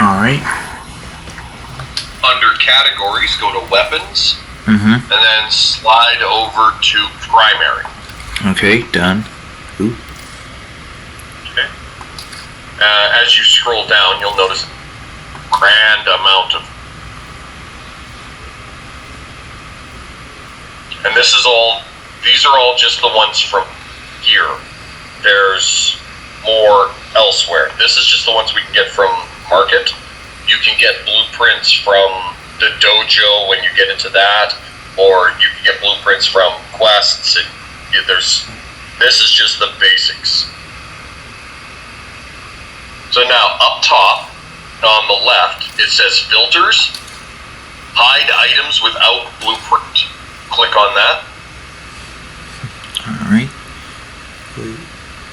Alright. Under categories, go to weapons, Mm-hmm. and then slide over to primary. Okay, done. Ooh. Okay. As you scroll down, you'll notice a grand amount of... And this is all... These are all just the ones from here. There's more elsewhere. This is just the ones we can get from Market. You can get blueprints from the dojo when you get into that, or you can get blueprints from quests. And this is just the basics. So now up top on the left it says filters, hide items without blueprint. Click on that. Alright.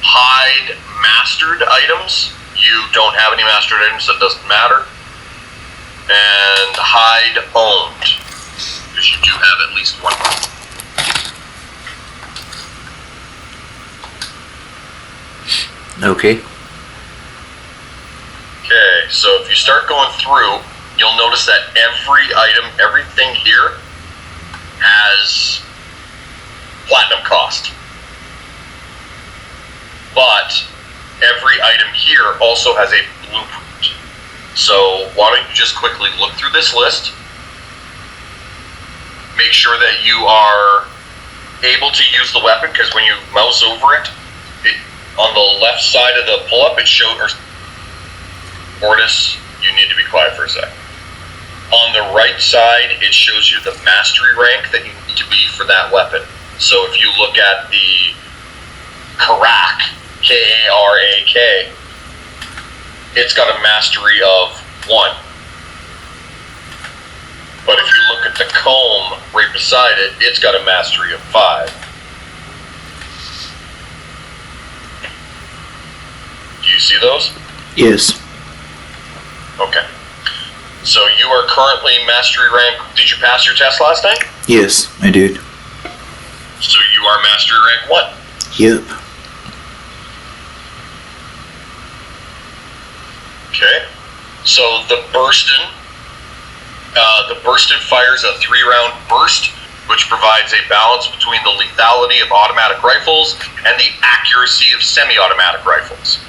Hide mastered items. You don't have any mastered items, that doesn't matter. And hide owned, because you do have at least one. Okay. Okay, so if you start going through, you'll notice that every item, everything here has platinum cost. But every item here also has a blueprint. So why don't you just quickly look through this list, make sure that you are able to use the weapon, because when you mouse over it, on the left side of the pull-up, it shows... Mortis, you need to be quiet for a sec. On the right side, it shows you the mastery rank that you need to be for that weapon. So if you look at the Karak, K-A-R-A-K, it's got a mastery of 1. But if you look at the comb right beside it, it's got a mastery of 5. Do you see those? Yes. Okay. So you are currently mastery rank... Did you pass your test last night? Yes, I did. So you are mastery rank 1. Yep. Okay. So the Burstin fires a 3-round burst, which provides a balance between the lethality of automatic rifles and the accuracy of semi-automatic rifles.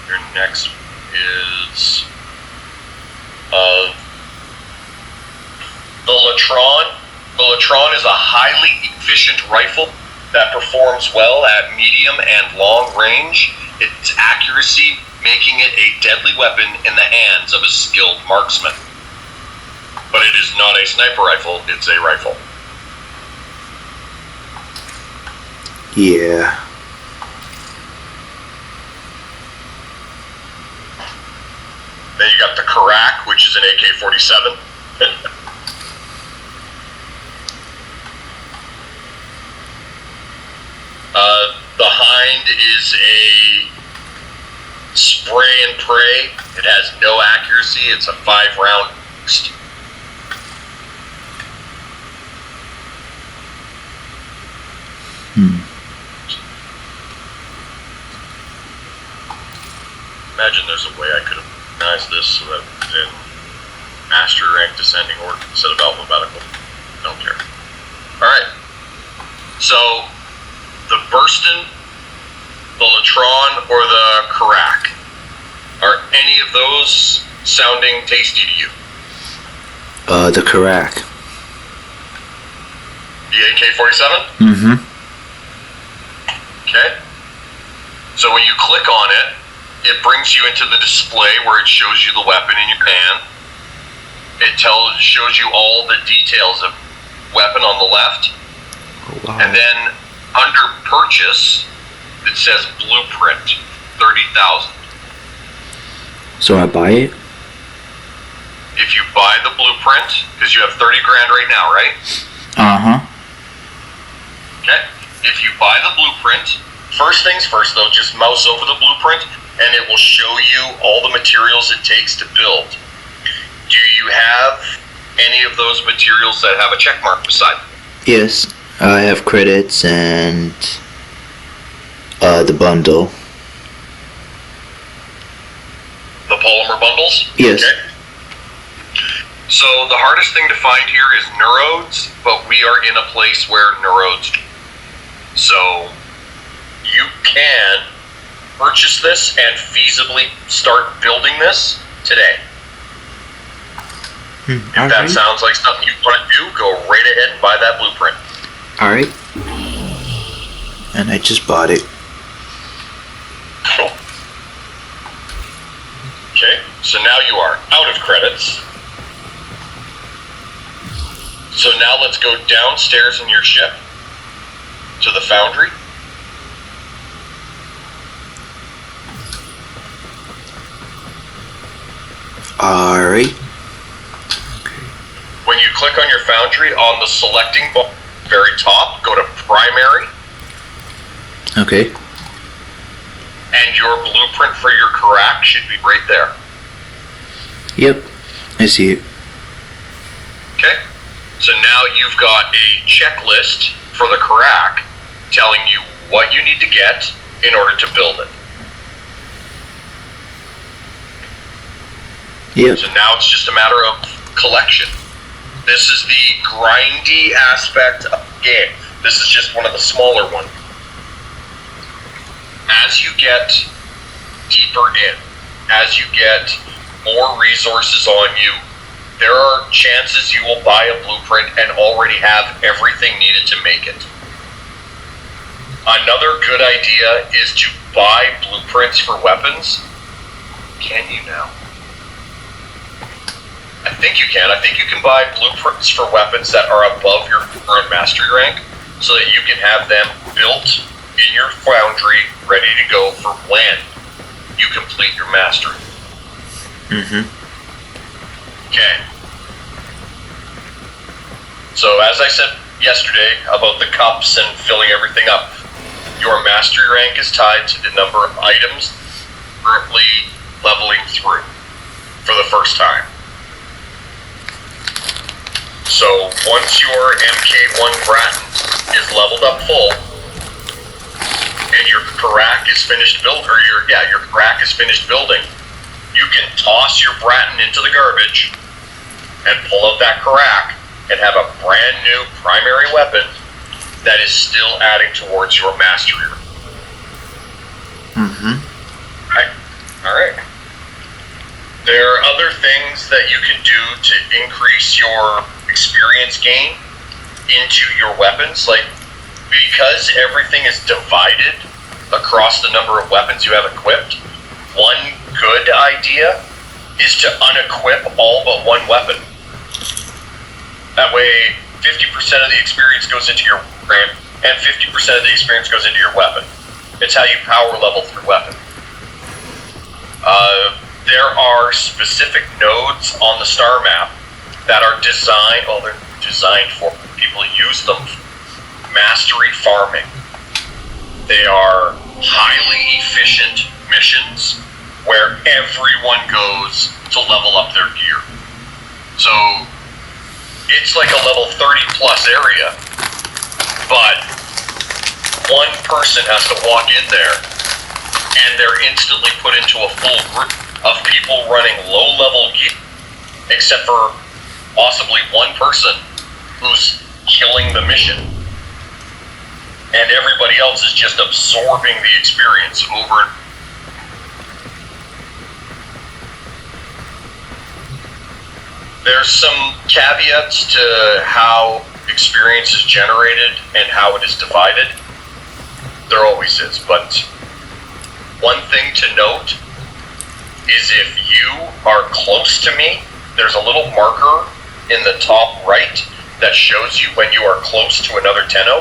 Your next is Volatron. Volatron is a highly efficient rifle that performs well at medium and long range. Its accuracy making it a deadly weapon in the hands of a skilled marksman. But it is not a sniper rifle, it's a rifle. Yeah. Then you got the Karak, which is an AK-47. The Hind is a spray and pray. It has no accuracy. It's a 5-round burst. Imagine there's a way I could have organized this so that it's in mastery rank descending order instead of alphabetical. Don't care. Alright. So, the Burstin, the Latron, or the Karak. Are any of those sounding tasty to you? The Karak. The AK-47? Mm-hmm. Okay. So when you click on it, it brings you into the display where it shows you the weapon in your hand. It shows you all the details of weapon on the left. Oh, wow. And then under purchase, it says blueprint, 30,000. So I buy it? If you buy the blueprint, because you have 30 grand right now, right? Uh-huh. Okay. If you buy the blueprint, first things first though, just mouse over the blueprint and it will show you all the materials it takes to build. Do you have any any of those materials that have a check mark beside them? Yes, I have credits and the bundle. The polymer bundles? Yes. Okay. So the hardest thing to find here is neurodes, but we are in a place where neurodes. So you can purchase this and feasibly start building this today. If that sounds like something you want to do, go right ahead and buy that blueprint. Alright. And I just bought it. Cool. Okay, so now you are out of credits. So now let's go downstairs in your ship to the foundry. Alright. When you click on your foundry, on the selecting bar, very top, go to primary, Okay. and your blueprint for your Karak should be right there. Yep. I see it. Okay? So now you've got a checklist for the Karak telling you what you need to get in order to build it. Yep. So now it's just a matter of collection. This is the grindy aspect of the game. This is just one of the smaller ones. As you get deeper in, as you get more resources on you, there are chances you will buy a blueprint and already have everything needed to make it. Another good idea is to buy blueprints for weapons. Can you now? I think you can. I think you can buy blueprints for weapons that are above your current mastery rank so that you can have them built in your foundry, ready to go for when you complete your mastery. Okay. So as I said yesterday about the cups and filling everything up, your mastery rank is tied to the number of items currently leveling through for the first time. So once your MK1 Bratton is leveled up full, and your Karak is finished your Karak is finished building, you can toss your Bratton into the garbage and pull out that Karak and have a brand new primary weapon that is still adding towards your mastery. Right. Alright. There are other things that you can do to increase your experience gain into your weapons, like because everything is divided across the number of weapons you have equipped. One good idea is to unequip all but one weapon. That way 50% of the experience goes into your frame and 50% of the experience goes into your weapon. It's how you power level through weapon. There are specific nodes on the star map that are designed, they're designed for people who use them, mastery farming. They are highly efficient missions where everyone goes to level up their gear. So it's like a level 30 plus area, but one person has to walk in there and they're instantly put into a full group of people running low level gear, except for possibly one person who's killing the mission. And everybody else is just absorbing the experience over and there's some caveats to how experience is generated and how it is divided. There always is, but one thing to note is if you are close to me, there's a little marker in the top right that shows you when you are close to another Tenno.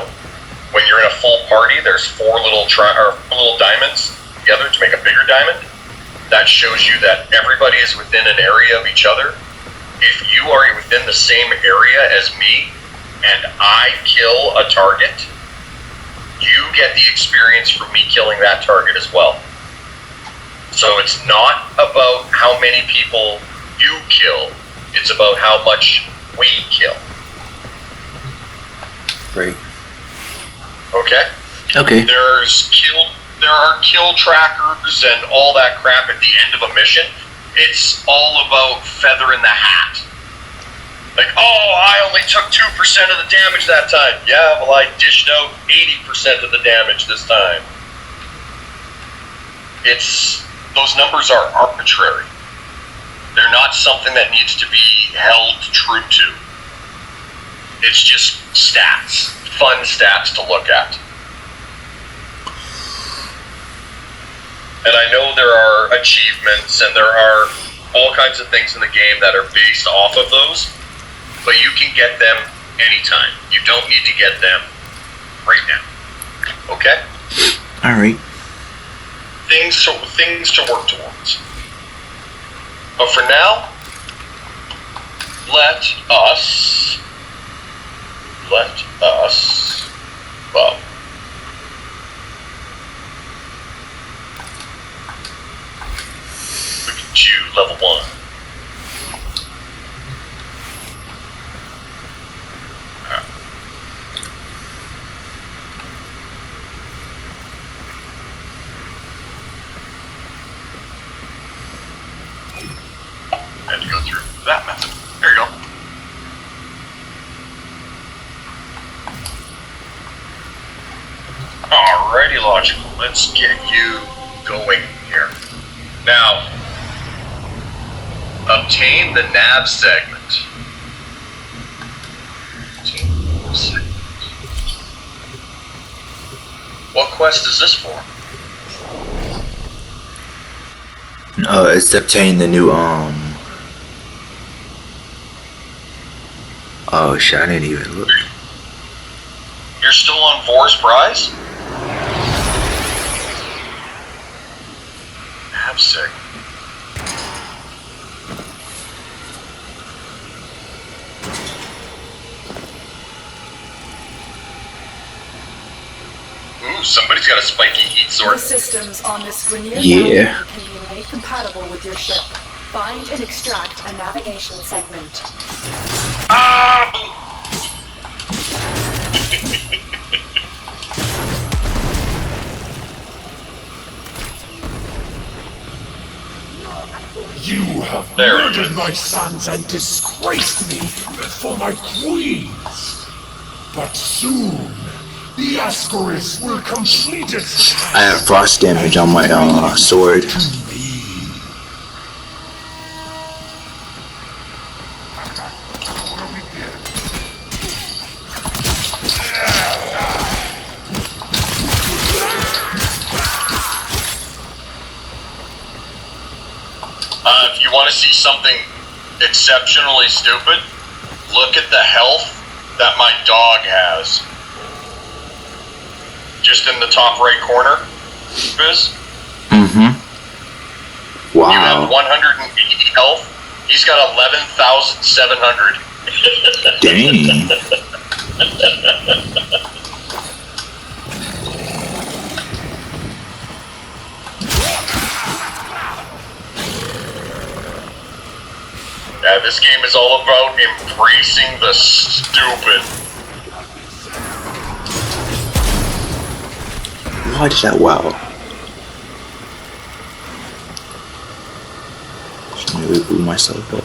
When you're in a full party, there's four little diamonds together to make a bigger diamond. That shows you that everybody is within an area of each other. If you are within the same area as me and I kill a target, you get the experience from me killing that target as well. So it's not about how many people you kill, it's about how much we kill. Right. Okay? Okay. There are kill trackers and all that crap at the end of a mission. It's all about feather in the hat. Like, oh, I only took 2% of the damage that time. Yeah, well, I dished out 80% of the damage this time. Those numbers are arbitrary. They're not something that needs to be held true to. It's just stats, fun stats to look at. And I know there are achievements and there are all kinds of things in the game that are based off of those, but you can get them anytime. You don't need to get them right now. Okay? Alright. Things to work towards. But for now, let us well, we can choose level 1. Had to go through that method. There you go. Alrighty, logical. Let's get you going here. Now, obtain the nav segment. What quest is this for? It's obtaining the new, oh shit, I didn't even look. You're still on Vor's prize? Nav segment. Ooh, somebody's got a spiky heat sword. The systems on this Grenier Yeah. can be made compatible with your ship. Find and extract a navigation segment. You have murdered my sons and disgraced me before my queens. But soon, the Ascaris will complete its task. I have frost damage on my sword. If you want to see something exceptionally stupid, look at the health that my dog has. Just in the top right corner, Biz. Mm-hmm. You have Wow. 180 health. He's got 11,700. Dang. Yeah, this game is all about embracing the stupid. Why did that wow? Just nearly blew myself up.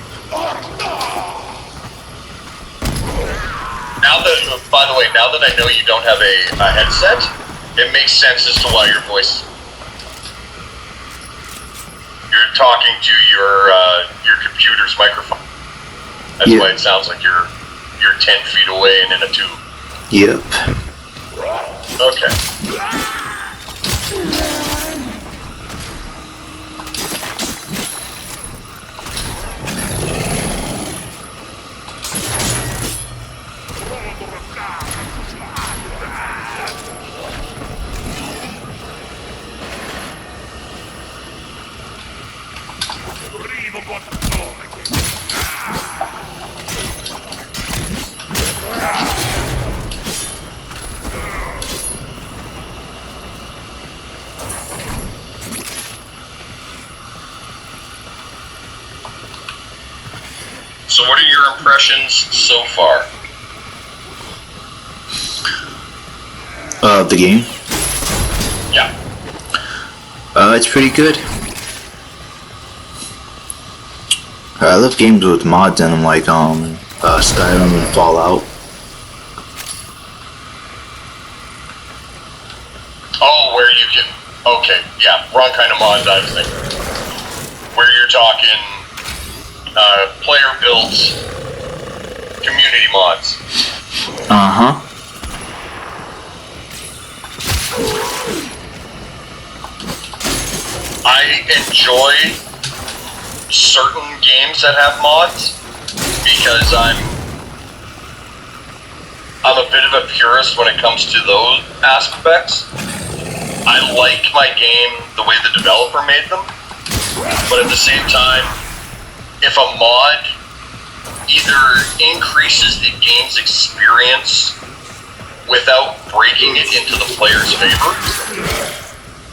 Now that, by the way, now that I know you don't have a headset, it makes sense as to why your voice. You're talking to your computer's microphone. That's Yeah. why it sounds like you're 10 feet away and in a tube. Yep. Okay. so far? The game? Yeah. It's pretty good. I love games with mods in them, like Skyrim and Fallout. Oh, where you can... Okay, yeah, wrong kind of mods I was thinking. Where you're talking player-built community mods. Uh-huh. I enjoy certain games that have mods because I'm a bit of a purist when it comes to those aspects. I like my game the way the developer made them, but at the same time, if a mod either increases the game's experience without breaking it into the player's favor,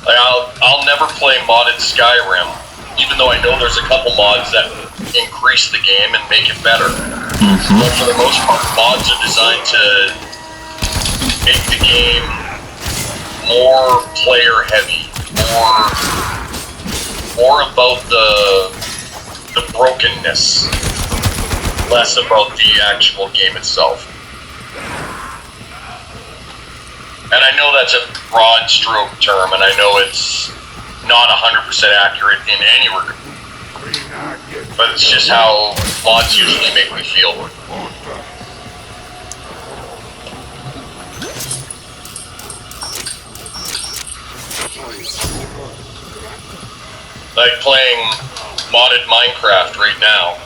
like I'll never play modded Skyrim, even though I know there's a couple mods that increase the game and make it better. But for the most part, mods are designed to make the game more player heavy, more about the brokenness, less about the actual game itself. And I know that's a broad stroke term, and I know it's not 100% accurate in any regard, but it's just how mods usually make me feel. Like playing modded Minecraft right now.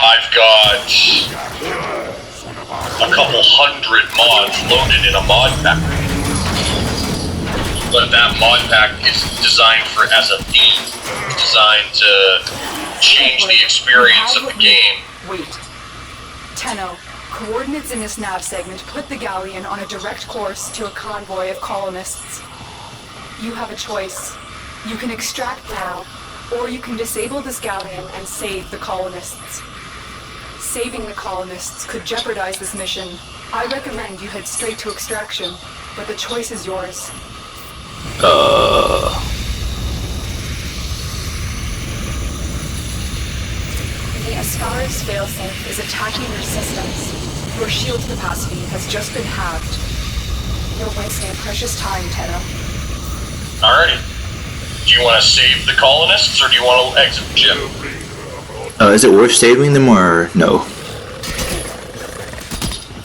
I've got a couple hundred mods loaded in a mod pack. But that mod pack is designed as a theme. It's designed to change the experience of the game. Wait. Tenno, coordinates in this nav segment put the galleon on a direct course to a convoy of colonists. You have a choice. You can extract now, or you can disable this galleon and save the colonists. Saving the colonists could jeopardize this mission. I recommend you head straight to extraction, but the choice is yours. The Ascaris failsafe is attacking your systems. Your shield capacity has just been halved. You're wasting precious time, Tenno. Alrighty. Do you want to save the colonists, or do you want to exit the ship? Is it worth saving them or no?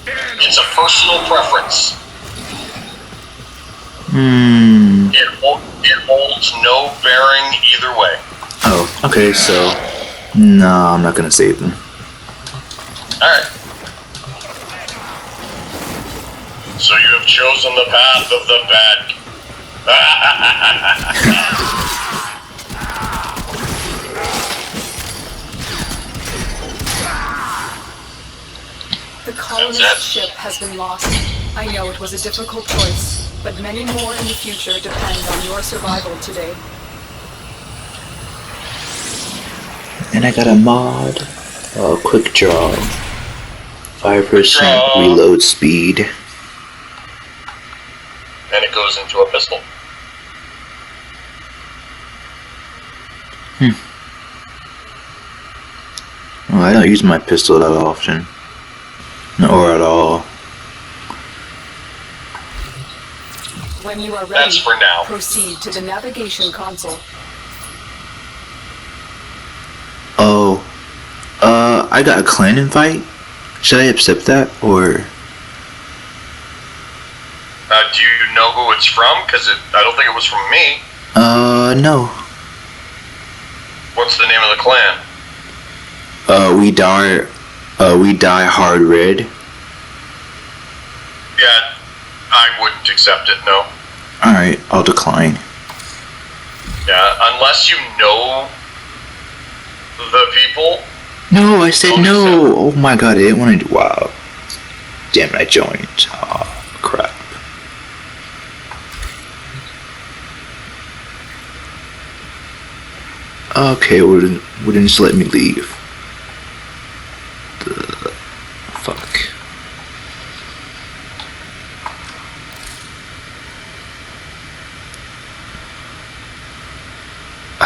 It's a personal preference. It holds no bearing either way. Oh, okay, so... No, I'm not gonna save them. Alright. So you have chosen the path of the bad... The colonist ship has been lost. I know it was a difficult choice, but many more in the future depend on your survival today. And I got a mod. Quick draw. 5% reload speed. And it goes into a pistol. Well, I don't use my pistol that often. Or at all. When you are ready, That's for now. Proceed to the navigation console. Oh. I got a clan invite? Should I accept that, or...? Do you know who it's from? Because I don't think it was from me. No. What's the name of the clan? We die hard red. Yeah, I wouldn't accept it, no. Alright, I'll decline. Yeah, unless you know the people. No, I said no! Oh my god, I didn't want to do... Wow. Damn it, I joined. Oh, crap. Okay, wouldn't just let me leave.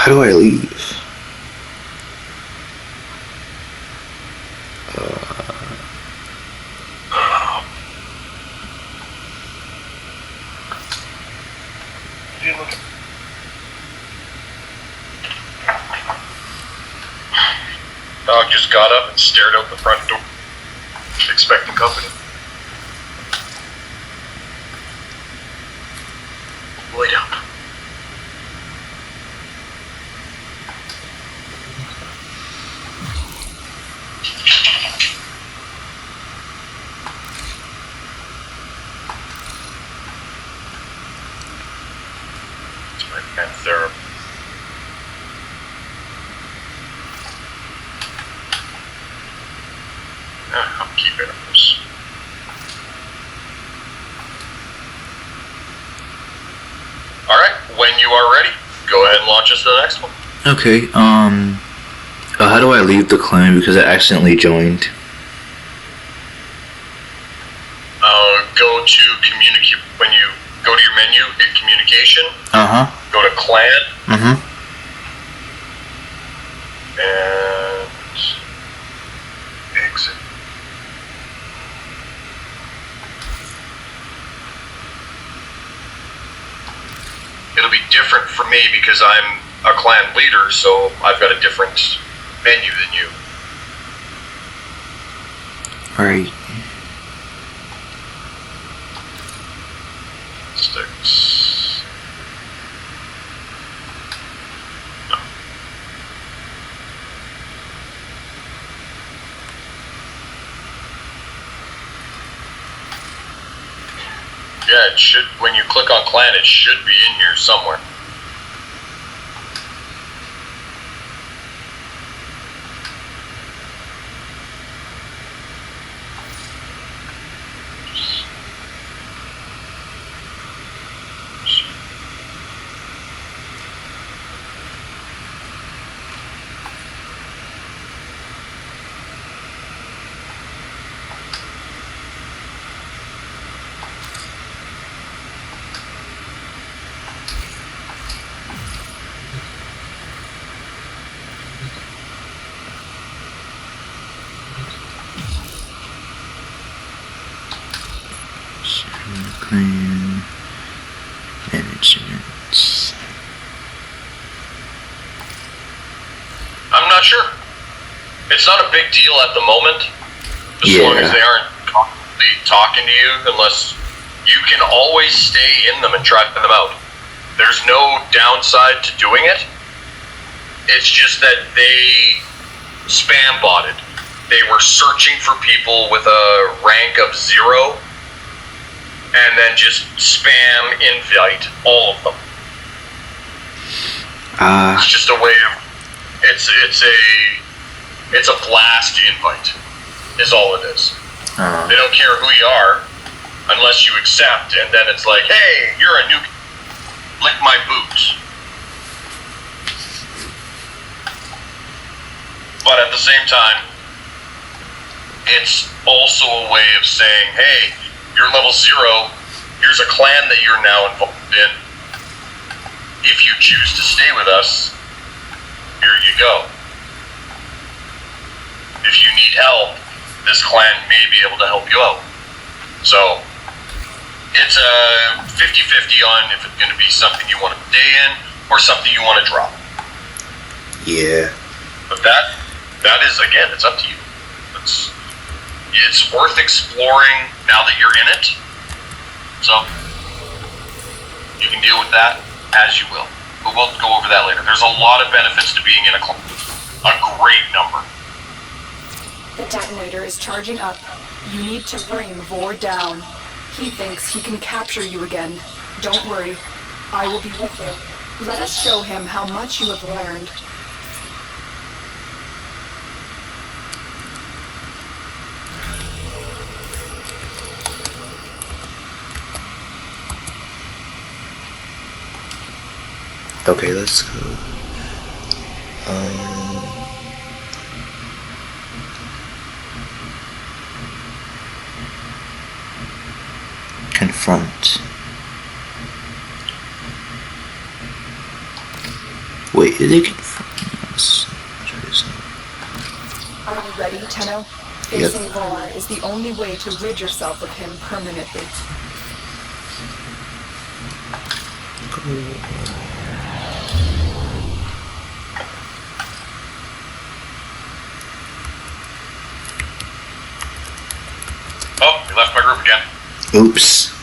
How do I leave? Dog just got up and stared out the front door, expecting company. Lay down. It's my panther. I'll keep it on this. Alright, when you are ready, go ahead and launch us to the next one. Okay, how do I leave the clan because I accidentally joined? Go to communicate. When you go to your menu, hit communication. Go to clan. And exit. It'll be different for me because I'm a clan leader, so I've got a different menu than you. Alright. Sticks. No. Yeah, it should, when you click on clan, it should be in here somewhere. Clan management. I'm not sure. It's not a big deal at the moment, as long as they aren't constantly talking to you, unless you can always stay in them and try them out. There's no downside to doing it. It's just that they spam botted. They were searching for people with a rank of 0, and then just spam invite all of them. It's just a way of it's a blast invite is all it is. They don't care who you are unless you accept, and then it's like, hey, you're a new lick my boots. But at the same time, it's also a way of saying, hey, you're level 0, here's a clan that you're now involved in. If you choose to stay with us, here you go. If you need help, this clan may be able to help you out. So, it's a 50-50 on if it's going to be something you want to stay in or something you want to drop. Yeah. But that is, again, it's up to you. It's worth exploring now that you're in it. So, you can deal with that as you will. But we'll go over that later. There's a lot of benefits to being in a clan. A great number. The detonator is charging up. You need to bring Vor down. He thinks he can capture you again. Don't worry. I will be with you. Let us show him how much you have learned. Okay, let's go. Confront. Wait, did they get... Are you ready, Tenno? Yep. Facing Volar is the only way to rid yourself of him permanently. Oh, you left my group again. Oops.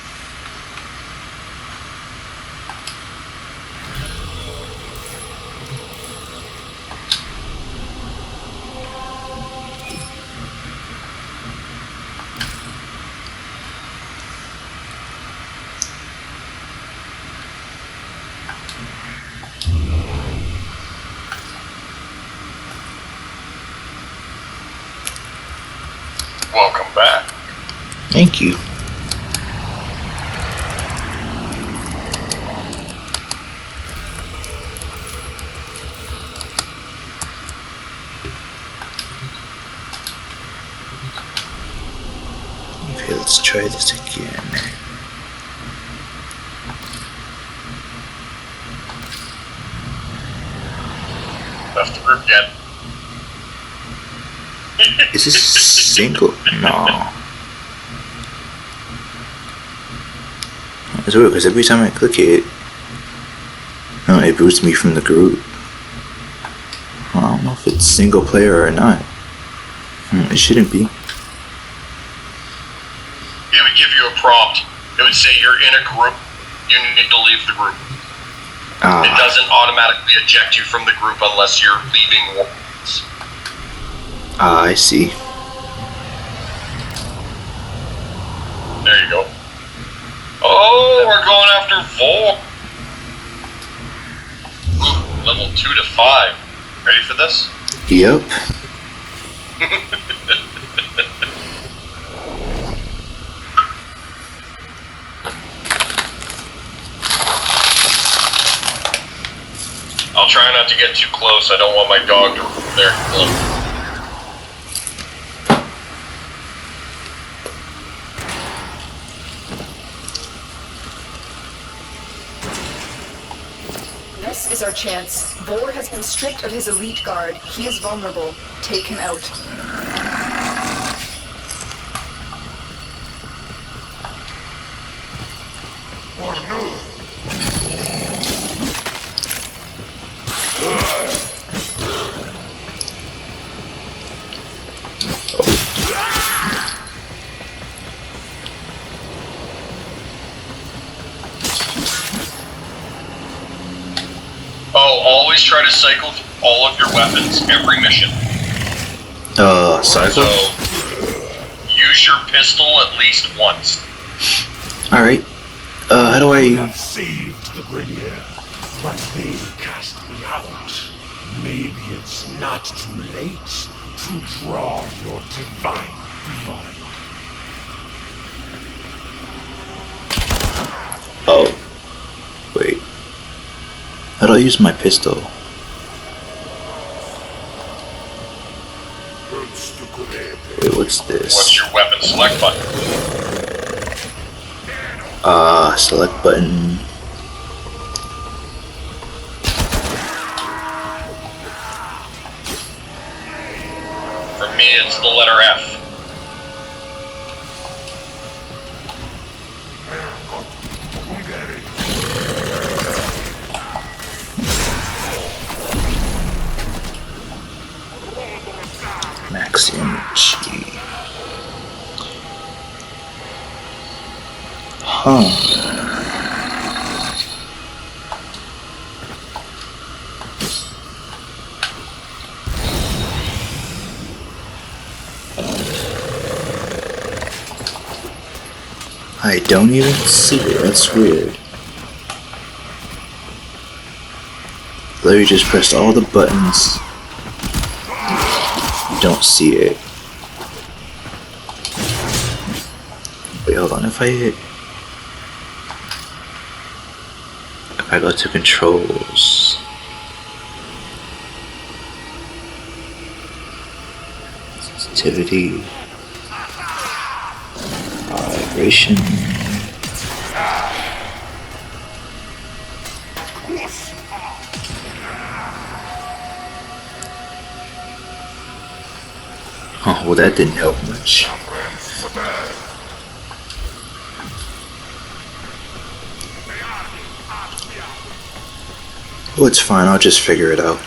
Welcome back. Thank you. Okay, let's try this again. Left the group again. Is this single? No. It's weird because every time I click it, it boosts me from the group. I don't know if it's single player or not. It shouldn't be. It would give you a prompt. It would say you're in a group. You need to leave the group. It doesn't automatically eject you from the group unless you're leaving Warframe. I see. There you go. Oh, we're going after Vol. Ooh, level 2 to 5. Ready for this? Yep. I'll try not to get too close. I don't want my dog to there. Look. This is our chance. Vor has been stripped of his elite guard. He is vulnerable. Take him out. Oh, always try to cycle through all of your weapons every mission. Cycle? So, use your pistol at least once. Alright. How do I I... have saved the Grenier, but they cast me out. Maybe it's not too late to draw your divine blood. Oh. Wait. How do I use my pistol? Wait, what's this? What's your weapon select button? Select button. For me, it's the letter F. Max energy. Huh. I don't even see it. That's weird. Larry just pressed all the buttons. Don't see it. Wait, hold on. If I go to controls, sensitivity, vibration. Oh, well, that didn't help much. Oh, it's fine. I'll just figure it out.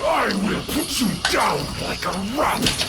I will put you down like a rabbit.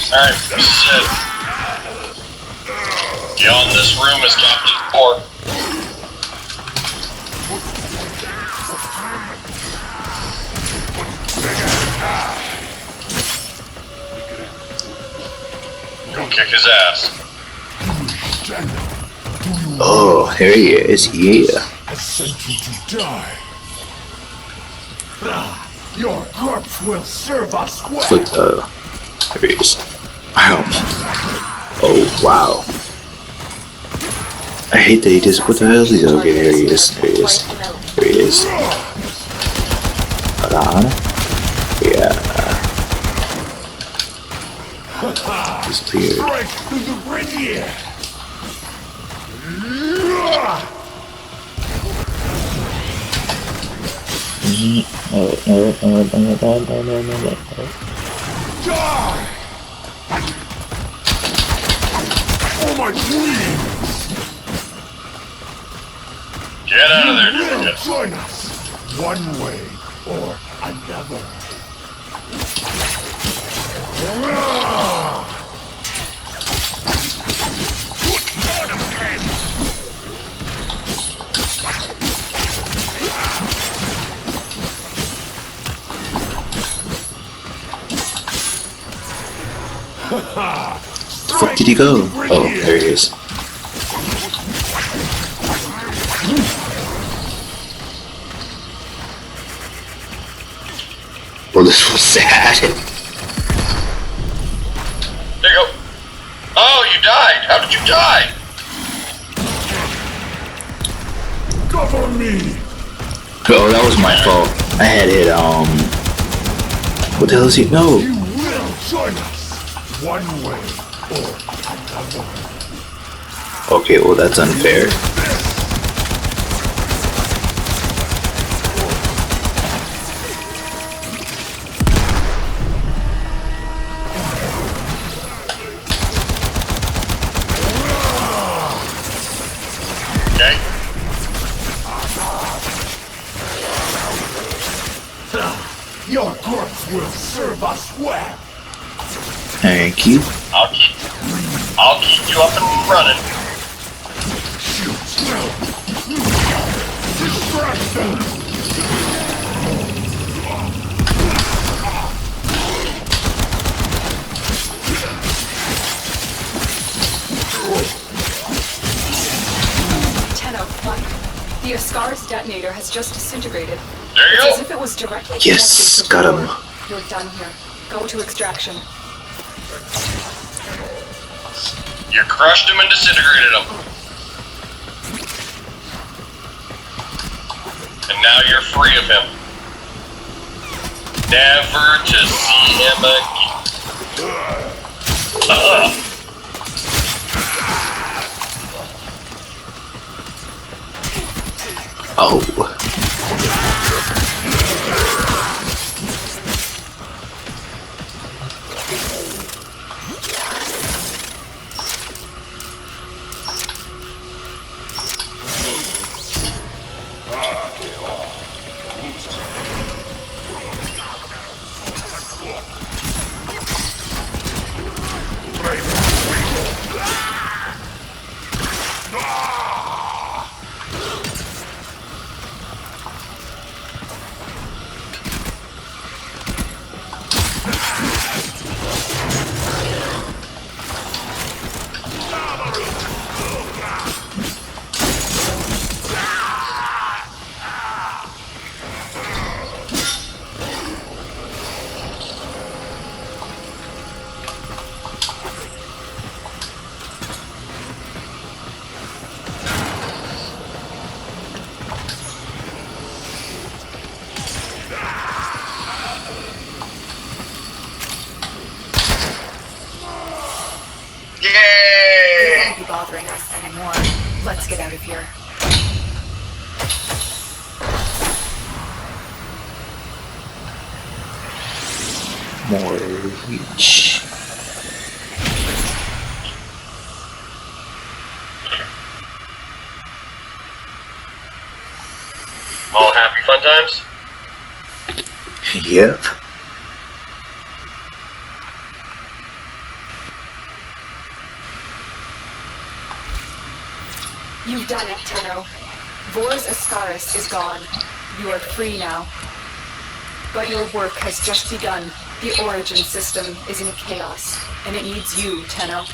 Alright, this is it. Beyond this room is Captain 4. Go kick his ass. Oh, here he is. Yeah. I sent you to die. Your corpse will serve us well. Look, there he is. Ow. Oh, wow. I hate that he just. What the hell is he? Okay, there he is. There he is. There he is. Hold on. Yeah. Disappeared. Strike through the brainiac. Die! Oh my queen! Get out of there, You will duplicate. join us, one way or another. The fuck did he go? Oh, there he is. Well, this was sad. There you go. Oh, you died. How did you die? Cover me! Oh, that was my fault. I had it, what the hell is he? No! You will join us, one way or another. Okay, well, that's unfair. Okay. Your corpse will serve us well. Thank you. I'll keep you up and running. Distract them! The Ascaris detonator has just disintegrated. There you It's as go. if it was directly Yes, connected to got the him. core. You're done here. Go to extraction. You crushed him and disintegrated him. And now you're free of him. Never to see him again. Oh. bothering us anymore. Let's get out of here. More reach. All happy fun times? Yep. You've done it, Tenno. Vor's Ascaris is gone. You are free now. But your work has just begun. The origin system is in chaos, and it needs you, Tenno.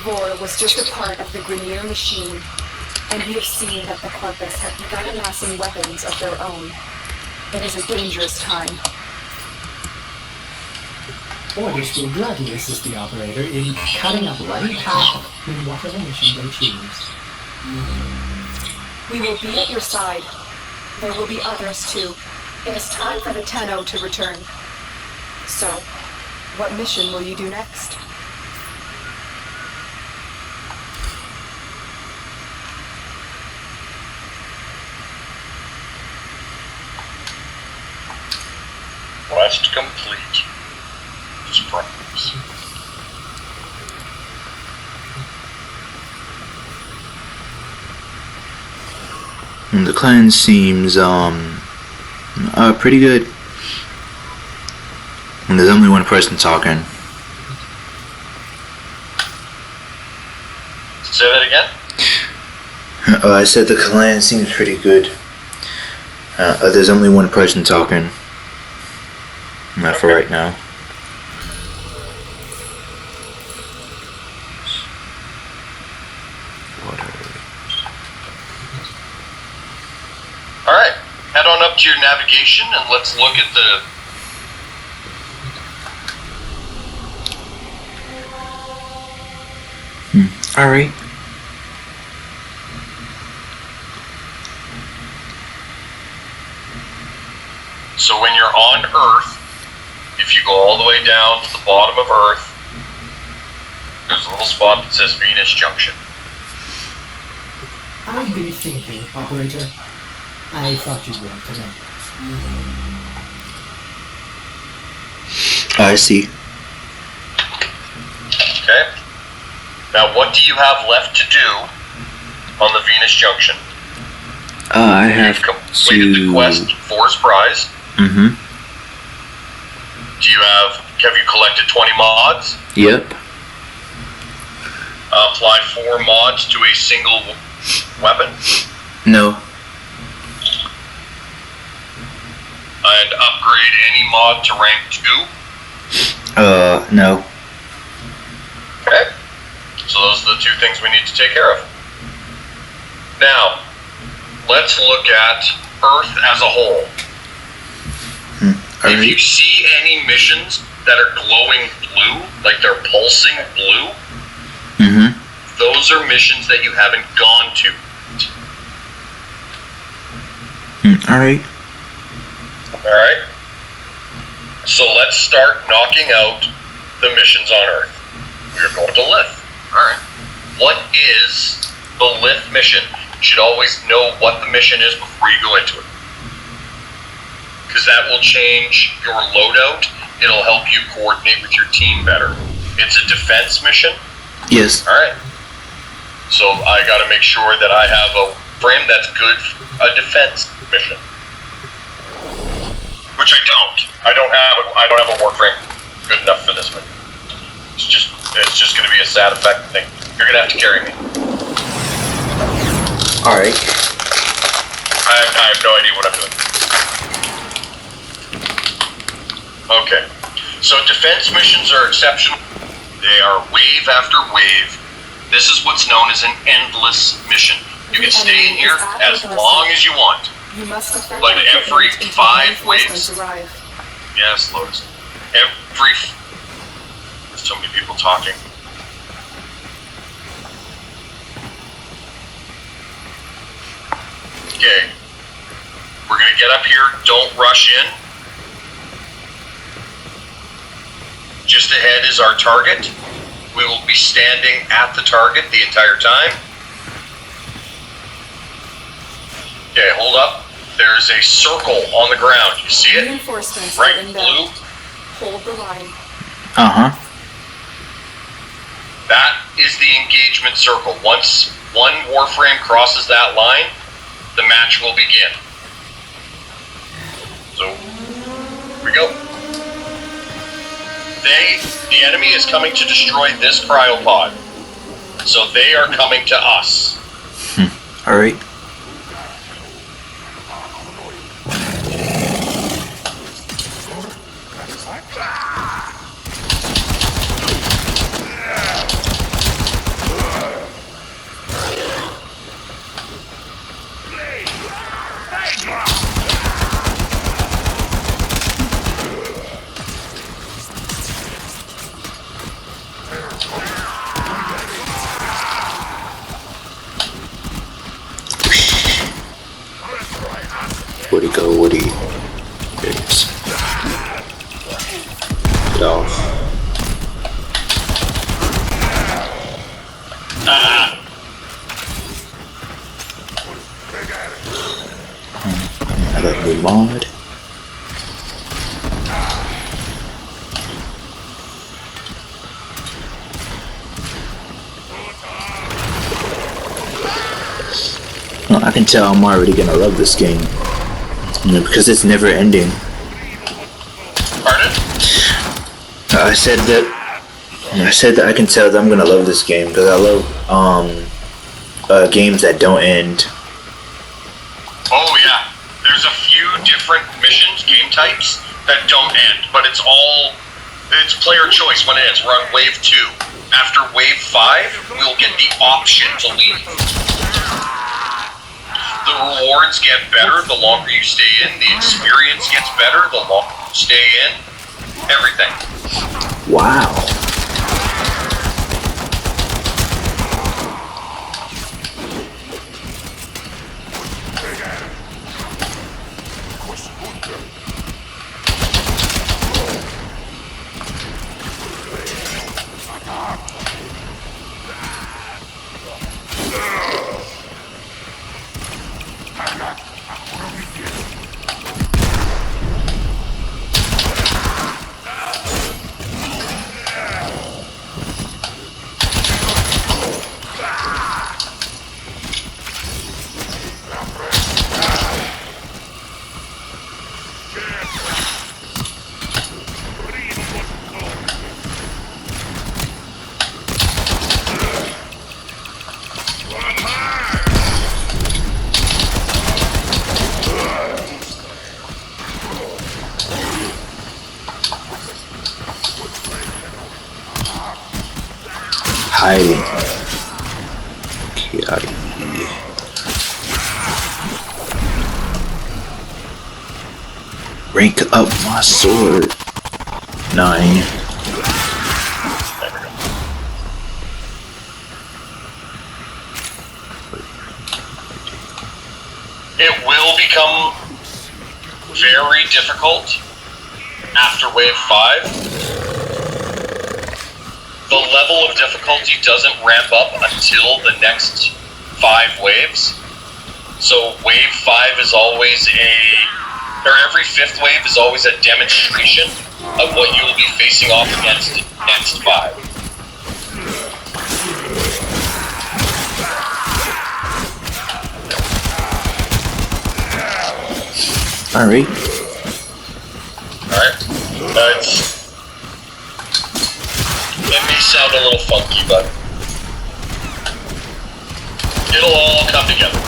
Vor was just a part of the Grineer machine, and we have seen that the Corpus have begun amassing weapons of their own. It is a dangerous time. Orders will gladly assist the operator in cutting a bloody path in whatever mission they choose. We will be at your side. There will be others too. It is time for the Tenno to return. So, what mission will you do next? Quest complete. Surprise. The clan seems pretty good. And there's only one person talking. Say that again? I said the clan seems pretty good. There's only one person talking. Not for right now. Alright, head on up to your navigation and let's look at the... Alright. So when you're on Earth, if you go all the way down to the bottom of Earth, there's a little spot that says Venus Junction. I've been thinking, operator. I thought you'd want to know. I see. Okay? Now what do you have left to do on the Venus Junction? I have You've completed the quest for prize. Mm-hmm. Do you have you collected 20 mods? Yep. Apply 4 mods to a single weapon? No. And upgrade any mod to rank 2? No. Okay. So those are the 2 things we need to take care of. Now, let's look at Earth as a whole. If you see any missions that are glowing blue, like they're pulsing blue, those are missions that you haven't gone to. Alright. Alright? So let's start knocking out the missions on Earth. We're going to Lith. Alright. What is the Lith mission? You should always know what the mission is before you go into it. Because that will change your loadout. It'll help you coordinate with your team better. It's a defense mission. Yes. Alright. So I gotta make sure that I have a frame that's good for a defense mission. Which I don't. I don't have a Warframe good enough for this one. It's just gonna be a sad effect thing. You're gonna have to carry me. Alright. I have no idea what I'm doing. Okay. So defense missions are exceptional. They are wave after wave. This is what's known as an endless mission. You can stay in here as long as you want. You must defend Like the every equipment until 5 reinforcements waves? arrive. Yes, Lotus. There's so many people talking. Okay. We're gonna get up here. Don't rush in. Just ahead is our target. We will be standing at the target the entire time. Okay, hold up. There's a circle on the ground. You see it? Reinforcements Right are in inbound. blue. Hold the line. Uh-huh. That is the engagement circle. Once one Warframe crosses that line, the match will begin. So, here we go. The enemy is coming to destroy this cryopod. So they are coming to us. Alright. Where'd he go? Where'd he? There he is. Get off. Another new mod. Well, I can tell I'm already gonna love this game. You know, because it's never ending. Pardon? I said that I can tell that I'm gonna love this game because I love games that don't end. Oh yeah. There's a few different missions, game types, that don't end, but it's player choice when it ends. We're on wave 2. After wave 5, we'll get the option to leave. The rewards get better the longer you stay in. The experience gets better the longer you stay in. Everything. Wow. Hiding. Get out of here. Rank up my sword. 9. It will become very difficult after wave 5. The level of difficulty doesn't ramp up until the next 5 waves. So wave 5 is always every 5th wave is always a demonstration of what you will be facing off against next 5. Alright. Alright. It may sound a little funky, but it'll all come together.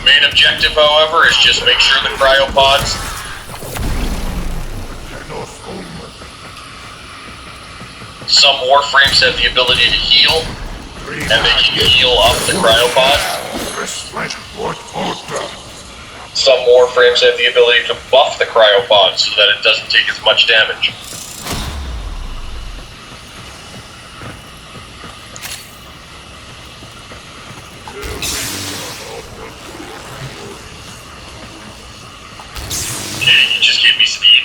Main objective, however, is just make sure the cryopods some Warframes have the ability to heal, and they can heal up the cryopod. Some Warframes have the ability to buff the cryopod so that it doesn't take as much damage. Okay, you just gave me speed.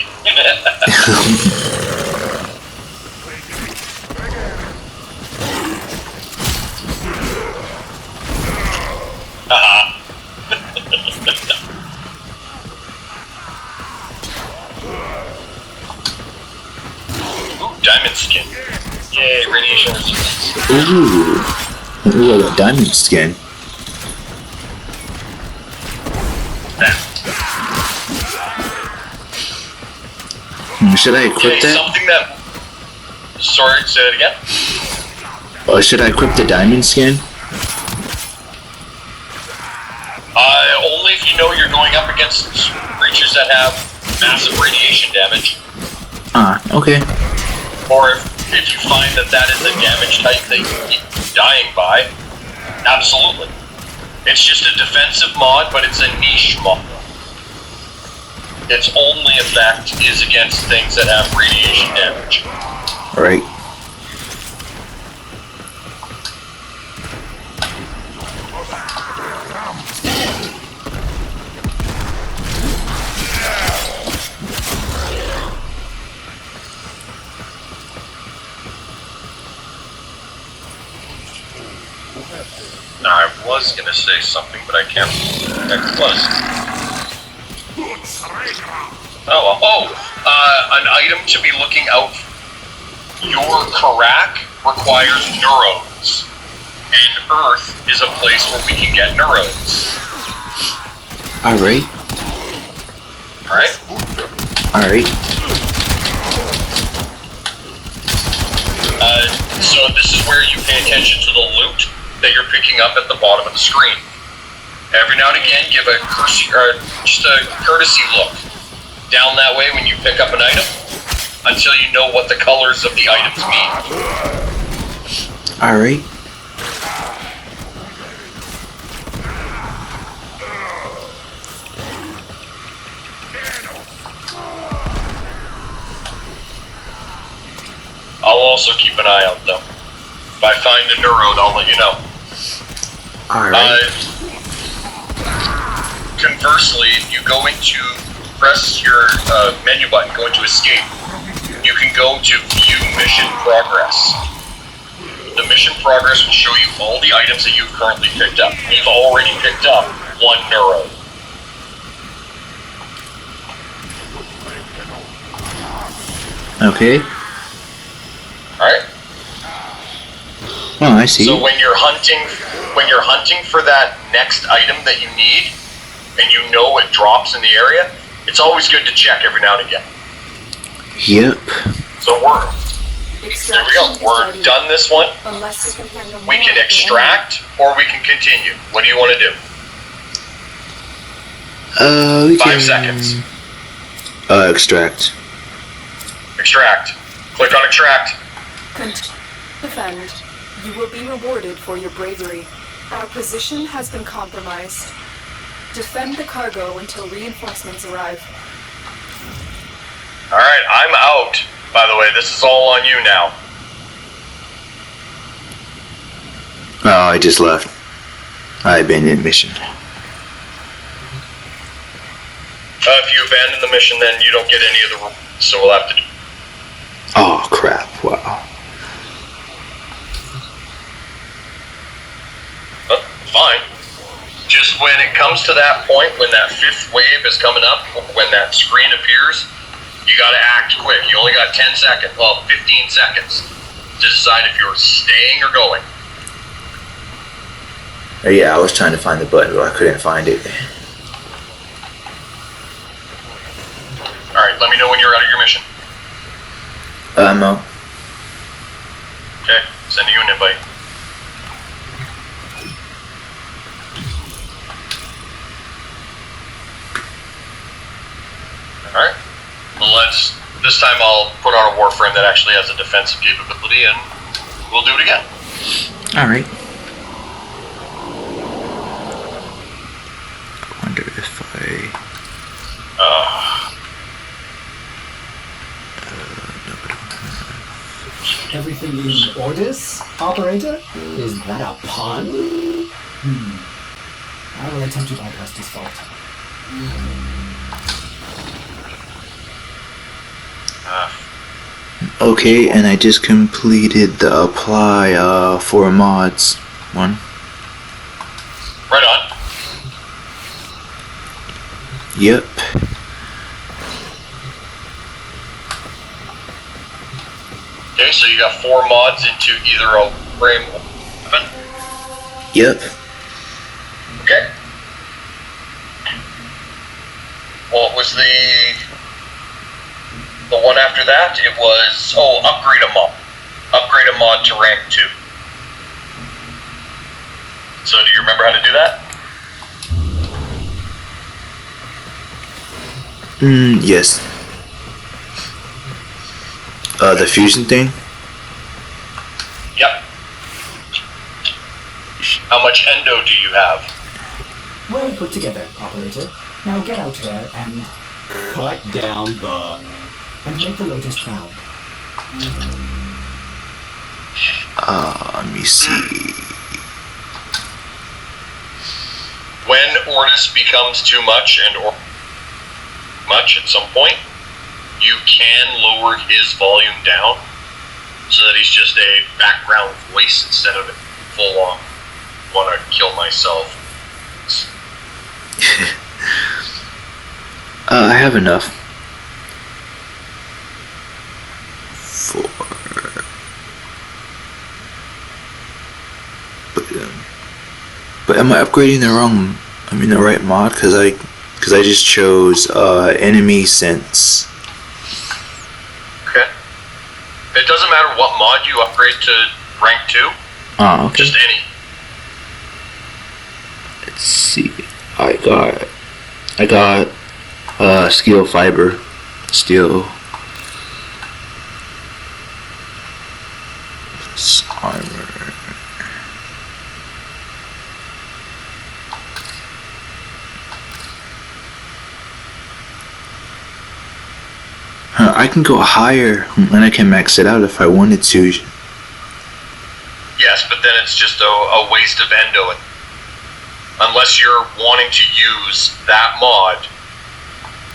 Ooh, diamond skin. Yay, radiation resistance. Ooh, a diamond skin. Should I equip Okay, that? something that... Sorry, say it again? Or should I equip the diamond skin? Only if you know you're going up against creatures that have massive radiation damage. Ah, okay. Or if you find that that is a damage type that you keep dying by, absolutely. It's just a defensive mod, but it's a niche mod. Its only effect is against things that have radiation damage. Right. Now, I was gonna say something, but I can't. I was. An item to be looking out. Your Karak requires neurons, and Earth is a place where we can get neurons. Alright. Alright? Alright. So this is where you pay attention to the loot that you're picking up at the bottom of the screen. Every now and again, give a just a courtesy look down that way when you pick up an item, until you know what the colors of the items mean. Alright. I'll also keep an eye out, though. If I find a neurode, I'll let you know. Alright. Conversely, if you go into, press your menu button, go into escape, you can go to view mission progress. The mission progress will show you all the items that you've currently picked up. We've already picked up one neurode. Okay. Alright? Oh, I see. So when you're hunting for that next item that you need, and you know it drops in the area, it's always good to check every now and again. Yep. So there we go. We're done this one. We can extract, or we can continue. What do you want to do? We 5 can... seconds. Extract. Extract. Click on extract. Defend. You will be rewarded for your bravery. Our position has been compromised. Defend the cargo until reinforcements arrive. Alright, I'm out. By the way, this is all on you now. Oh, I just left. I abandoned mission. If you abandon the mission, then you don't get any of the rewards, so we'll have to do. Oh, crap. Wow. Fine. Just when it comes to that point, when that 5th wave is coming up, when that screen appears, you gotta act quick. You only got 10 seconds, well, 15 seconds to decide if you're staying or going. Yeah, I was trying to find the button, but I couldn't find it. Alright, let me know when you're out of your mission. No. Okay, sending you an invite. Alright. Well, this time I'll put on a Warframe that actually has a defensive capability, and we'll do it again. Alright. Wonder if I... everything in orders, operator? Is that a pun? I will attempt to bypass this fault. Okay, and I just completed the apply for mods one. Right on. Yep. Okay, so you got 4 mods into either a frame or weapon. Yep. Okay. What was the one after that? It was, upgrade a mod. Upgrade a mod to rank 2. So do you remember how to do that? Yes. The fusion thing? Yep. How much endo do you have? Well put together, operator. Now get out there and cut down the... and make the lotus found. Let me see. When Ortis becomes too much or much at some point, you can lower his volume down so that he's just a background voice instead of a full-on want to kill myself. I have enough. 4. But am I upgrading the right mod? Cause I just chose enemy sense. Okay. It doesn't matter what mod you upgrade to rank 2. Oh, okay. Just any. Let's see. I got steel fiber. Steel armor. I can go higher and I can max it out if I wanted to. Yes, but then it's just a waste of endo. Unless you're wanting to use that mod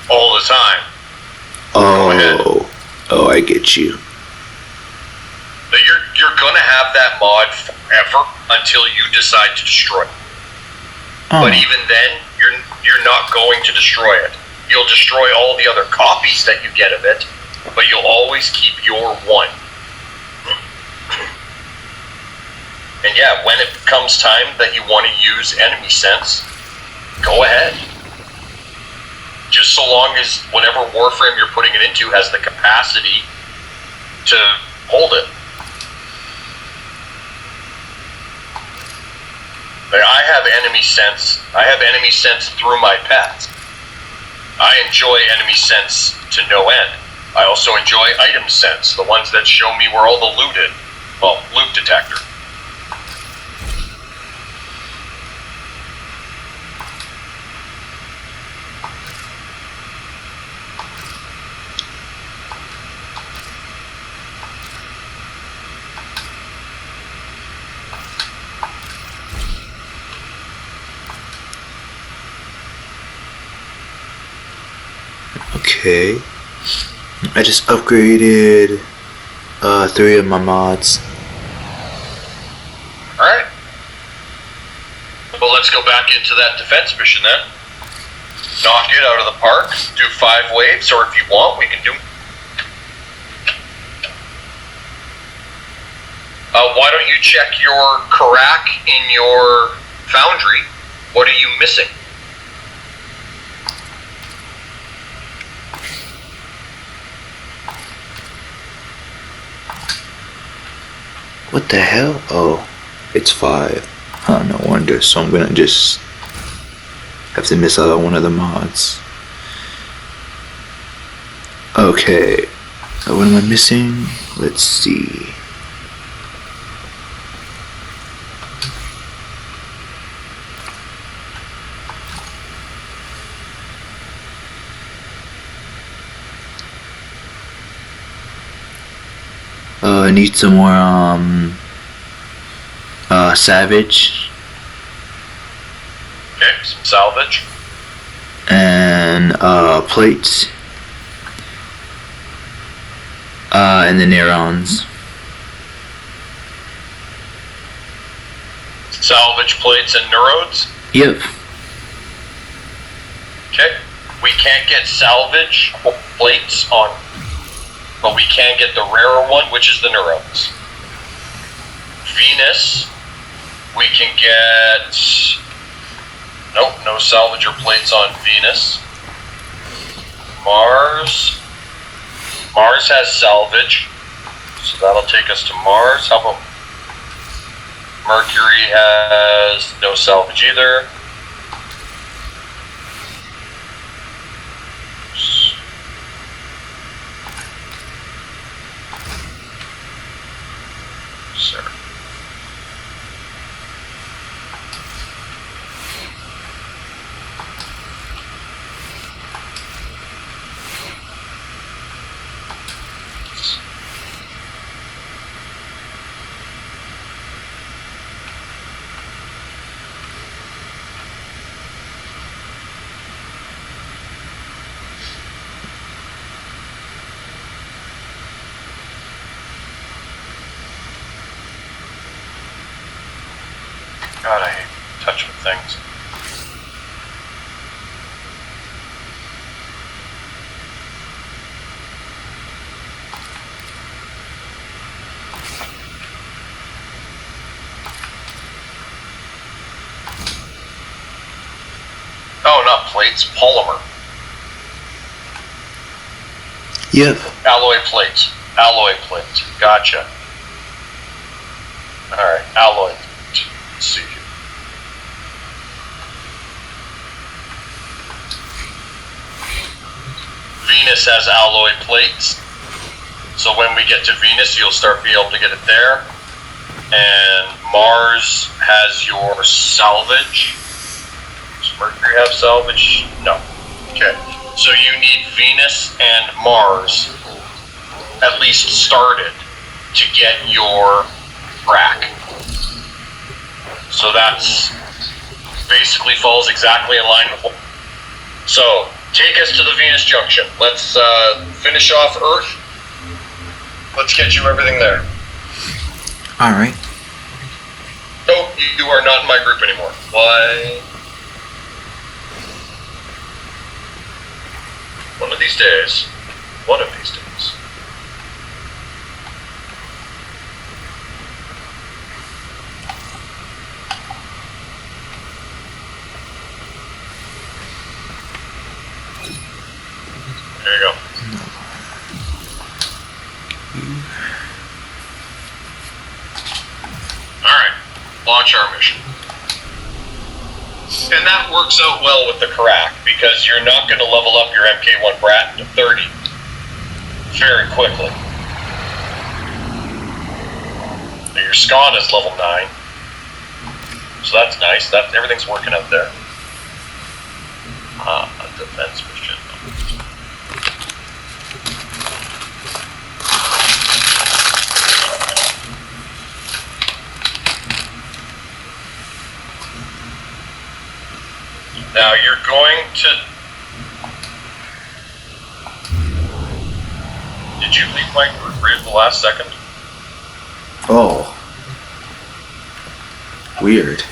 all the time. Go ahead. Oh, I get you. But you're gonna have that mod forever until you decide to destroy it. Oh. But even then, you're not going to destroy it. You'll destroy all the other copies that you get of it, but you'll always keep your one. And yeah, when it comes time that you want to use enemy sense, go ahead. Just so long as whatever Warframe you're putting it into has the capacity to hold it. Like, I have enemy sense. I have enemy sense through my pets. I enjoy enemy sense to no end. I also enjoy item sense, the ones that show me where all the loot is. Well, loot detector. Okay. I just upgraded 3 of my mods. Alright. Well, let's go back into that defense mission then. Knock it out of the park. Do 5 waves, or if you want, we can do... why don't you check your Karak in your foundry? What are you missing? What the hell? Oh, it's 5. Oh, no wonder. So I'm gonna just have to miss out on one of the mods. Okay. What am I missing? Let's see. I need some more salvage Okay, some salvage. and plates and the neurons. Salvage plates and neurodes. Yep. Okay. We can't get salvage plates on, but we can get the rarer one, which is the neurodes. Venus, we can get. Nope, no salvager plates on Venus. Mars has salvage, so that'll take us to Mars. How about Mercury has no salvage either. Sir. God, I hate touching things. Oh, not plates, polymer. Yep. Alloy plates. Alloy plates. Gotcha. Alright, alloy. Let's see here. Venus has alloy plates. So when we get to Venus, you'll start being able to get it there. And Mars has your salvage. Does Mercury have salvage? No. Okay. So you need Venus and Mars at least started to get your rack. So that's basically falls exactly in line with what. So take us to the Venus Junction. Let's finish off Earth. Let's get you everything there. Alright. Oh, you are not in my group anymore. Why? One of these days. One of these days. There you go. Alright, launch our mission. And that works out well with the Karak, because you're not going to level up your MK1 Brat to 30 very quickly. Your Scon is level 9. So that's nice. Everything's working out there. A defense mission. Now you're going to... Did you leave my group right at the last second? Oh. Weird.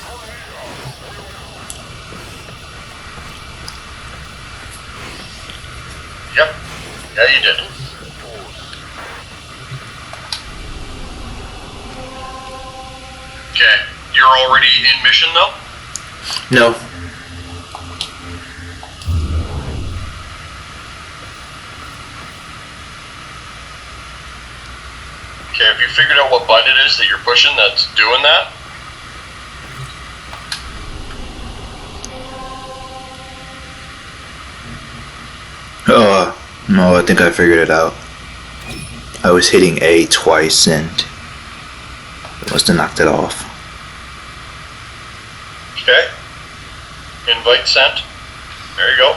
Yep. Yeah, you did. Okay. You're already in mission though? No. Okay, have you figured out what button it is that you're pushing that's doing that? No, I think I figured it out. I was hitting A twice and it must have knocked it off. Okay. Invite sent. There you go.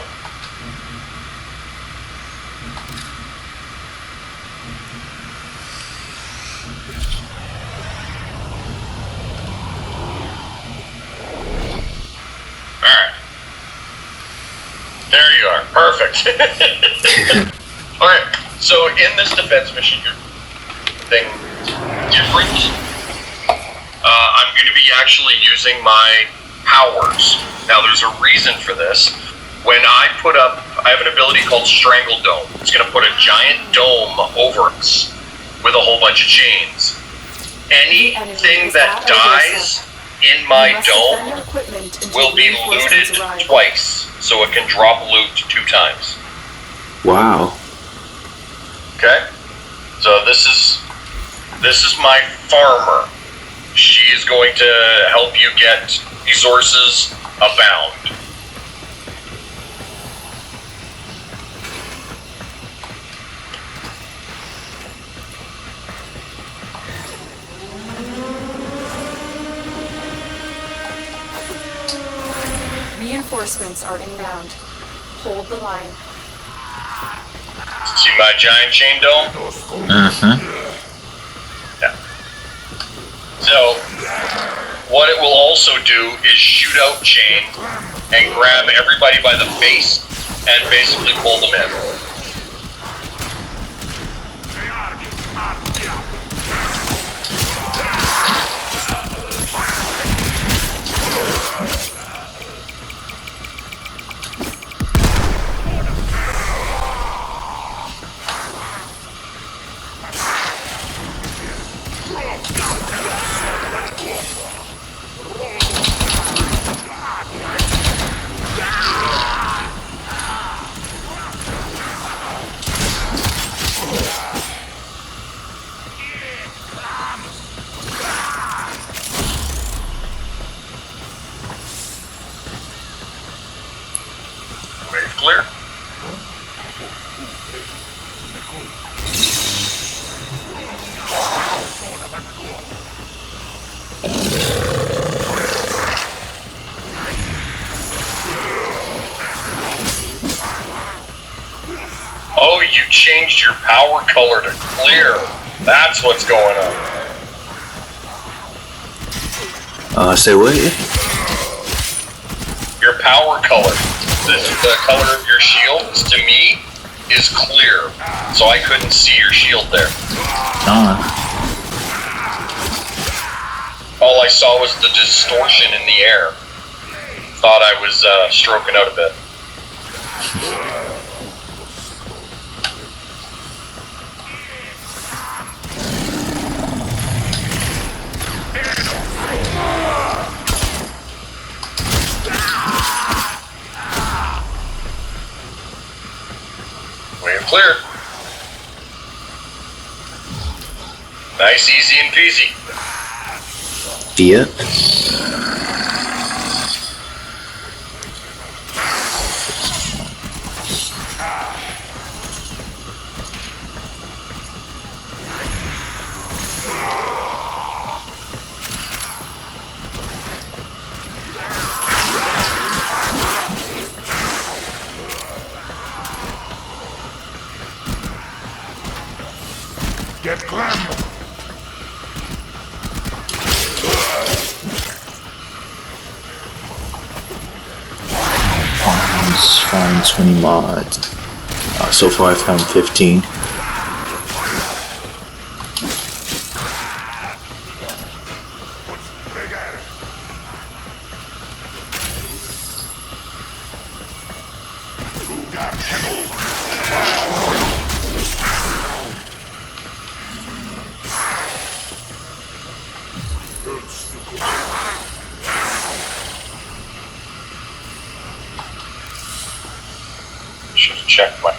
Perfect. Alright, so in this defense mission, you're thing different. I'm going to be actually using my powers. Now, there's a reason for this. When I have an ability called Strangle Dome. It's going to put a giant dome over us with a whole bunch of chains. Anything that dies in my dome will be looted twice, so it can drop loot 2 times. Wow. Okay? So this is my farmer. She is going to help you get resources abound. Reinforcements are inbound. Hold the line. See my giant chain dome? Yeah. So, what it will also do is shoot out chain and grab everybody by the face and basically pull them in. Clear? Oh, you changed your power color to clear. That's what's going on. Say what? Your power color. The color of your shields, to me, is clear. So I couldn't see your shield there. All I saw was the distortion in the air. Thought I was stroking out a bit. Clear. Nice, easy, and peasy. Yep. Get Clem! Find 20 mods. So far I found 15. Should check my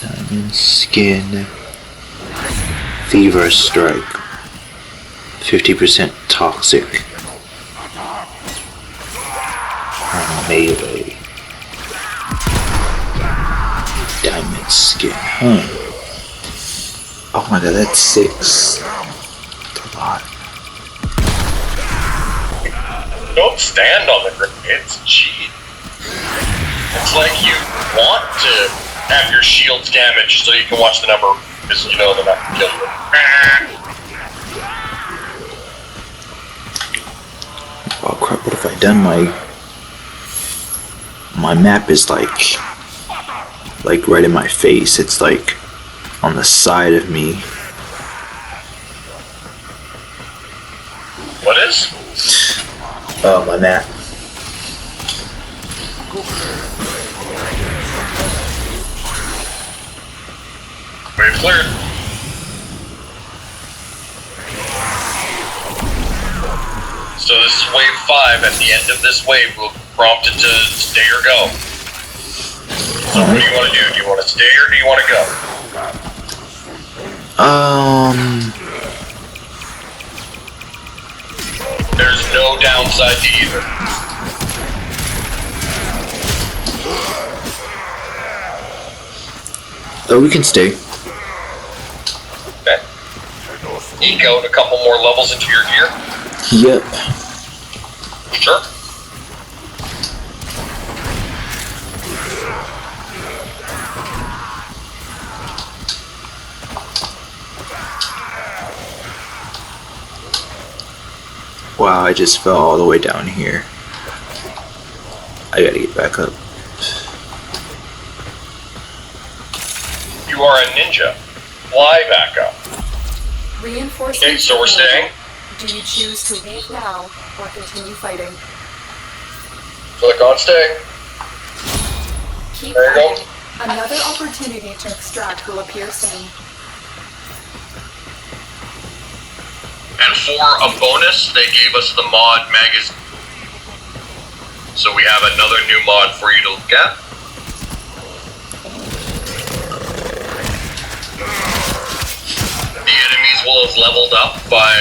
Diamond skin. Fever strike. 50% toxic. Melee. Diamond skin. Oh my god, that's 6. That's a lot. Don't stand on the grenades. Cheat. It's like you want to have your shields damaged so you can watch the number because you know they're not going to kill you. Oh crap, what have I done? My my map is like right in my face. It's like on the side of me. What is? My map. Wave cleared. So this is wave 5. At the end of this wave, we'll prompt it to stay or go. So what do you want to do? Do you want to stay or do you want to go? There's no downside to either. Oh, we can stay. Okay. Eke out a couple more levels into your gear. Yep. Sure. Wow, I just fell all the way down here. I gotta get back up. You are a ninja. Fly back up. Reinforcements. Okay, so we're staying. Do you choose to leave now or continue fighting? Click on stay. Keep There you go. fighting. Another opportunity to extract will appear soon. And for a bonus, they gave us the mod magazine. So we have another new mod for you to look at. The enemies will have leveled up by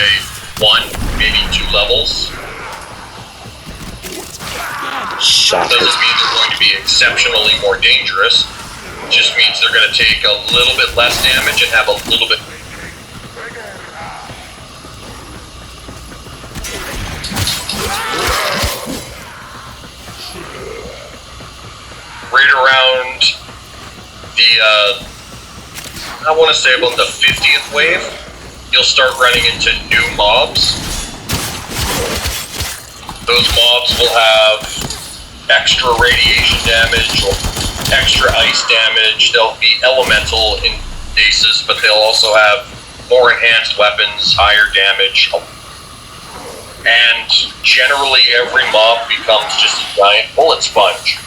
1, maybe 2 levels. Shot. Doesn't mean they're going to be exceptionally more dangerous. It just means they're going to take a little bit less damage and have a little bit. Right around the, I want to say about the 50th wave, you'll start running into new mobs. Those mobs will have extra radiation damage or extra ice damage. They'll be elemental in bases, but they'll also have more enhanced weapons, higher damage. And generally every mob becomes just a giant bullet sponge.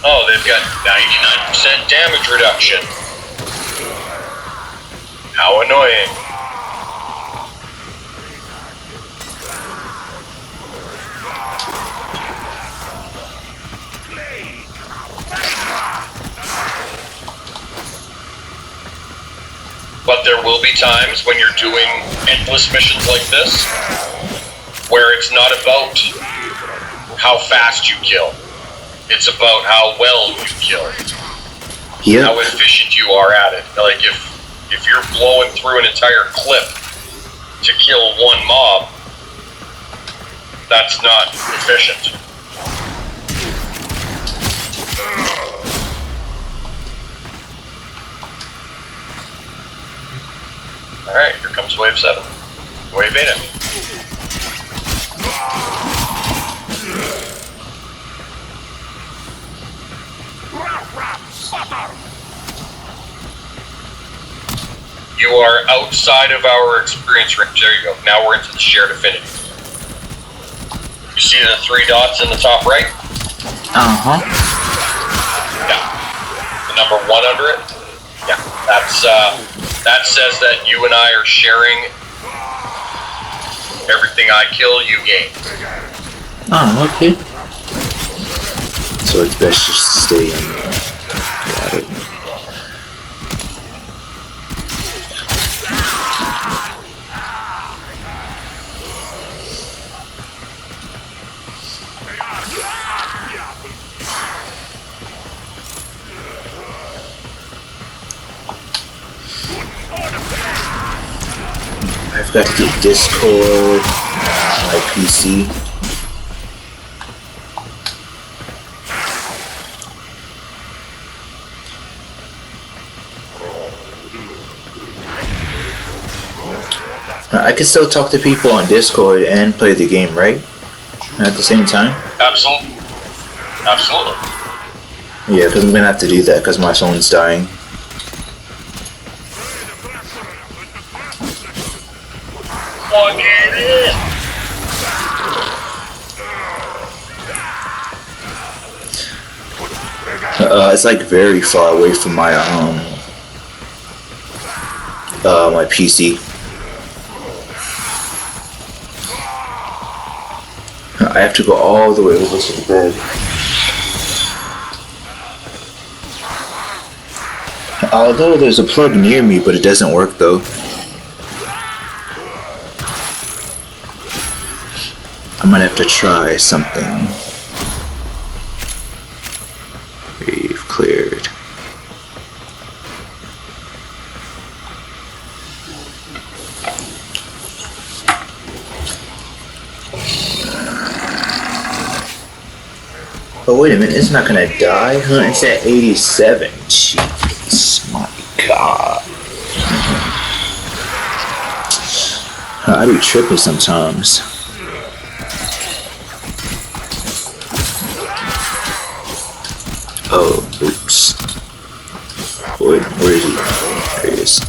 Oh, they've got 99% damage reduction. How annoying. But there will be times when you're doing endless missions like this, where it's not about how fast you kill. It's about how well you kill. Yeah. How efficient you are at it. Like if you're blowing through an entire clip to kill one mob, that's not efficient. Alright, here comes wave 7. Wave 8, I mean. You are outside of our experience range. There you go. Now we're into the shared affinity. You see the 3 dots in the top right? Uh-huh. Yeah. The number 1 under it? Yeah. That says that you and I are sharing everything I kill, you gain. Oh, okay. So it's best just to stay in. Got it. I've got to get Discord, my PC. I can still talk to people on Discord and play the game, right? At the same time? Absolutely. Absolutely. Yeah, because I'm gonna have to do that because my phone's dying. Plug it in. It's like very far away from my my PC. I have to go all the way over to the bed. Although there's a plug near me, but it doesn't work though. I might have to try something. We've cleared. Oh wait a minute, it's not gonna die, huh? It's at 87. Jeez, my God. I be tripping sometimes. Oh, oops. Where is he? There he is.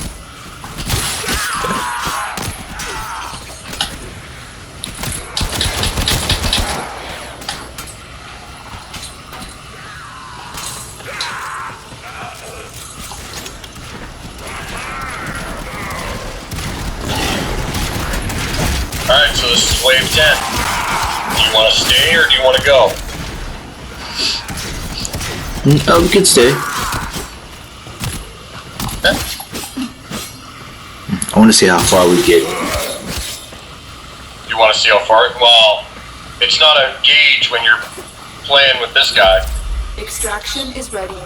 Alright, so this is wave 10. Do you want to stay or do you want to go? Oh, we can stay. Okay. I want to see how far we get. You want to see how far? Well, it's not a gauge when you're playing with this guy. Extraction is ready.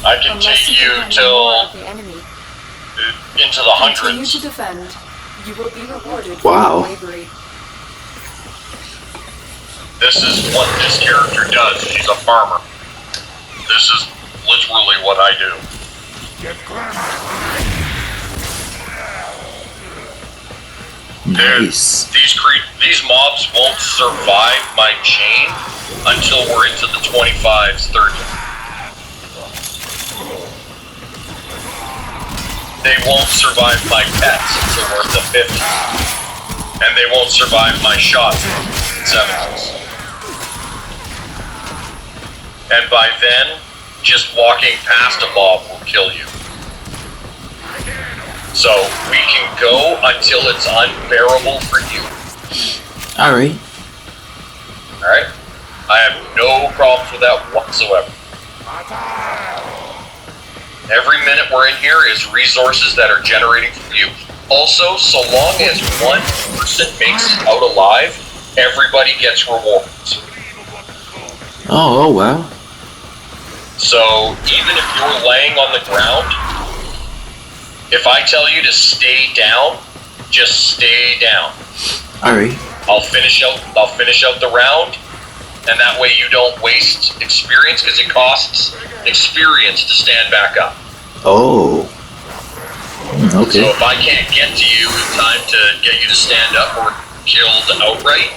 I can Unless take you can handle till more of the enemy. into the Continue hundreds. to defend. You will be rewarded Wow. for your bravery. This is what this character does. She's a farmer. This is literally what I do. Nice. These mobs won't survive my chain until we're into the 25s, 30s. They won't survive my pets until we're in the 50s. And they won't survive my shots in the 70s. And by then, just walking past a mob will kill you. So, we can go until it's unbearable for you. Alright. Alright? I have no problems with that whatsoever. Every minute we're in here is resources that are generating for you. Also, so long as one person makes it out alive, everybody gets rewards. Oh wow. So, even if you're laying on the ground, if I tell you to stay down, just stay down. Alright. I'll finish out the round, and that way you don't waste experience, because it costs experience to stand back up. Oh. Okay. So if I can't get to you in time to get you to stand up or killed outright,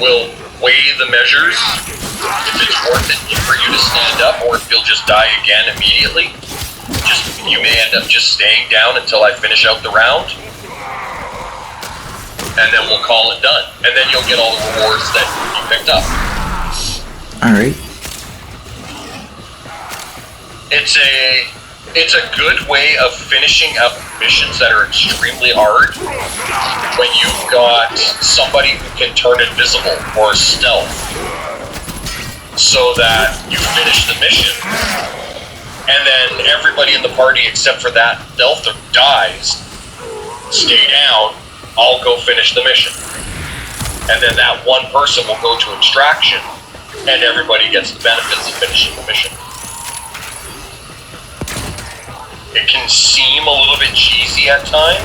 we'll weigh the measures. If it's worth it for you to stand up, or if you'll just die again immediately, you may end up just staying down until I finish out the round, and then we'll call it done. And then you'll get all the rewards that you picked up. Alright. It's a good way of finishing up missions that are extremely hard when you've got somebody who can turn invisible or stealth, so that you finish the mission, and then everybody in the party except for that stealth dies. Stay down, I'll go finish the mission. And then that one person will go to extraction, and everybody gets the benefits of finishing the mission. It can seem a little bit cheesy at times,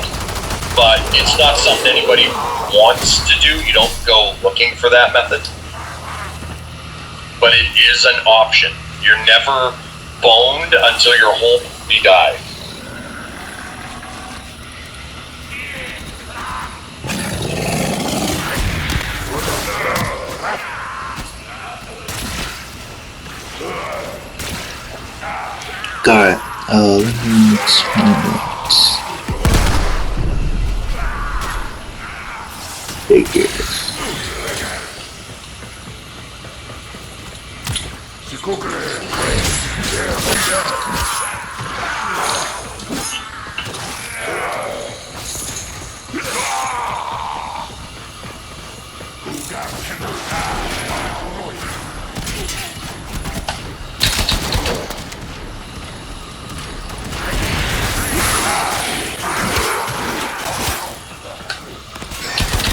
but it's not something anybody wants to do. You don't go looking for that method. But it is an option. You're never boned until your whole body dies. Got it. Let me turn it. Figures.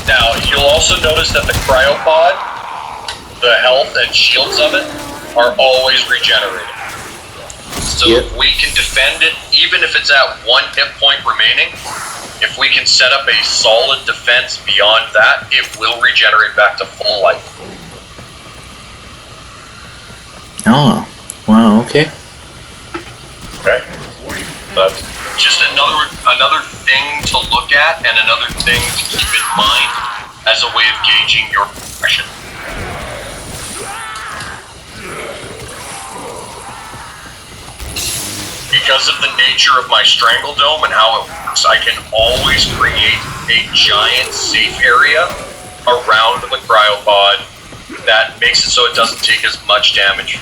Now, you'll also notice that the cryopod, the health and shields of it, are always regenerating. So Yep. if we can defend it, even if it's at 1 hit point remaining, if we can set up a solid defense beyond that, it will regenerate back to full life. Oh, wow, okay. Okay? That's just another thing to look at and another thing to keep in mind as a way of gauging your progression. Because of the nature of my strangle dome and how it works, I can always create a giant safe area around the cryopod that makes it so it doesn't take as much damage.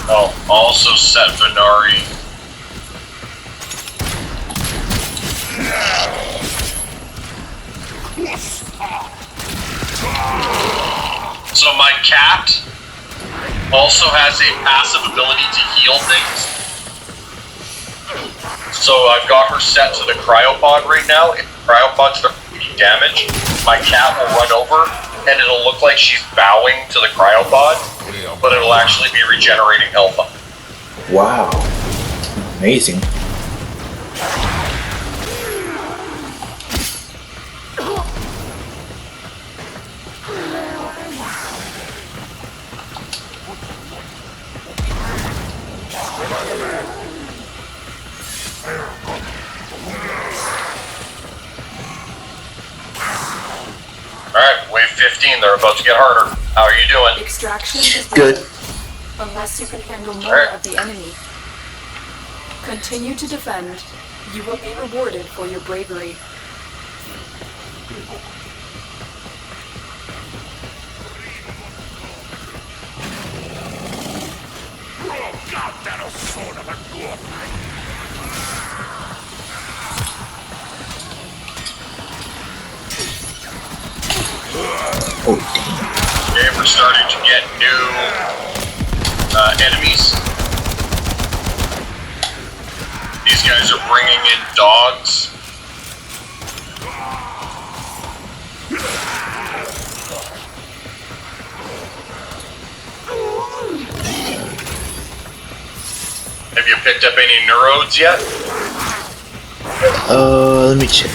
I'll also set Venari. So my cat also has a passive ability to heal things. So I've got her set to the cryopod right now. If the cryopod starts taking damage, my cat will run over and it'll look like she's bowing to the cryopod, but it'll actually be regenerating health. Wow. Amazing. Alright, wave 15, they're about to get harder. How are you doing? Extraction is Good. unless you can handle more Alright. of the enemy. Continue to defend. You will be rewarded for your bravery. Oh, Okay, we're starting to get new enemies. These guys are bringing in dogs. Have you picked up any neurodes yet? let me check.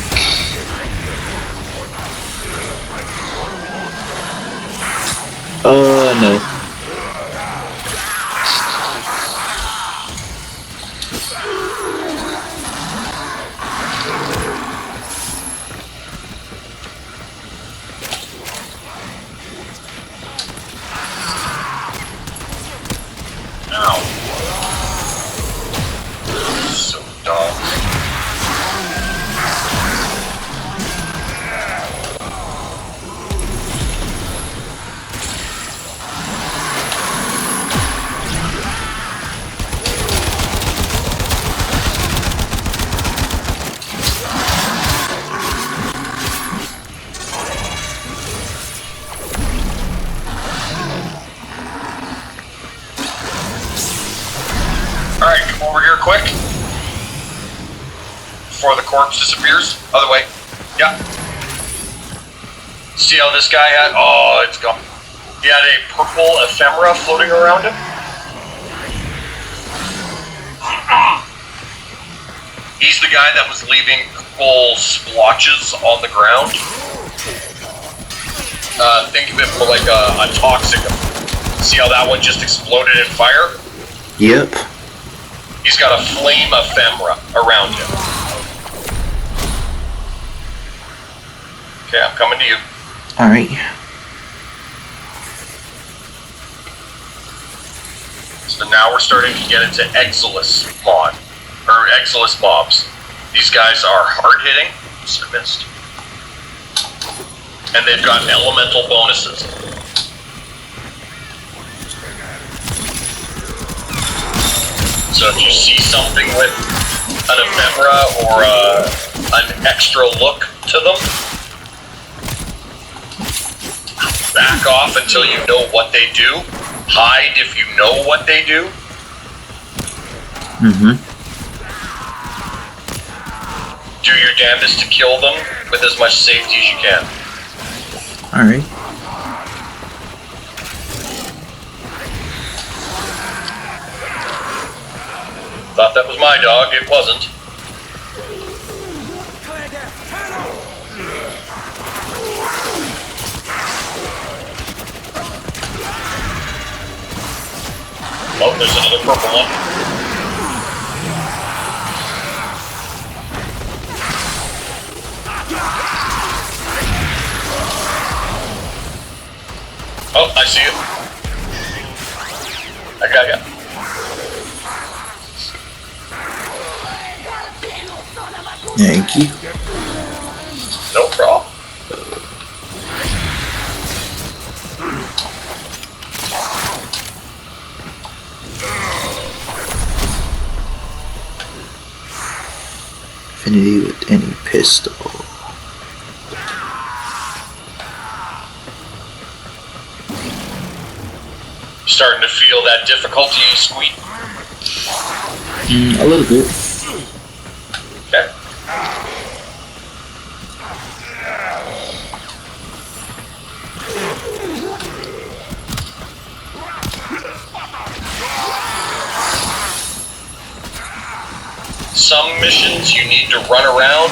No. over here quick. Before the corpse disappears. Other way. Yeah. See how this guy had... Oh, it's gone. He had a purple ephemera floating around him. He's the guy that was leaving purple splotches on the ground. Think of it more like a toxic. See how that one just exploded in fire? Yep. He's got a flame ephemera around him. Okay, I'm coming to you. Alright. So now we're starting to get into Exilus mobs. These guys are hard-hitting. Just missed. And they've got elemental bonuses. So if you see something with an ephemera or an extra look to them, back off until you know what they do. Hide if you know what they do. Do your damnedest to kill them with as much safety as you can. Alright. Thought that was my dog, it wasn't. Oh, there's another purple one. Oh, I see you. I got you. Thank you. No problem. Affinity with any pistol. Starting to feel that difficulty squeak? A little bit. Okay. Some missions you need to run around,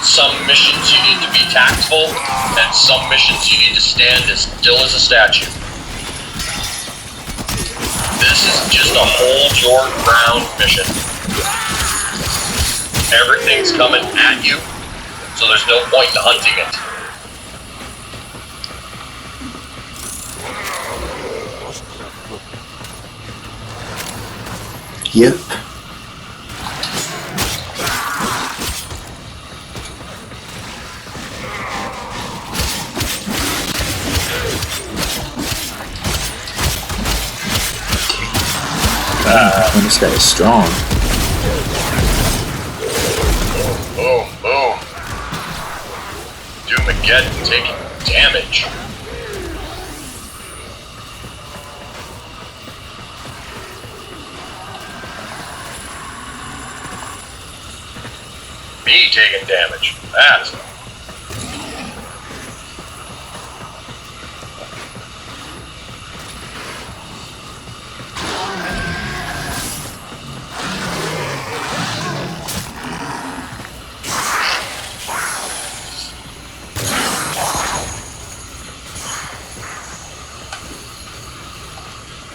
some missions you need to be tactful, and some missions you need to stand as still as a statue. This is just a hold your ground mission. Everything's coming at you, so there's no point in hunting it. Yep. This guy is strong. Boom, boom. Doomageddon taking damage. Me taking damage. That's...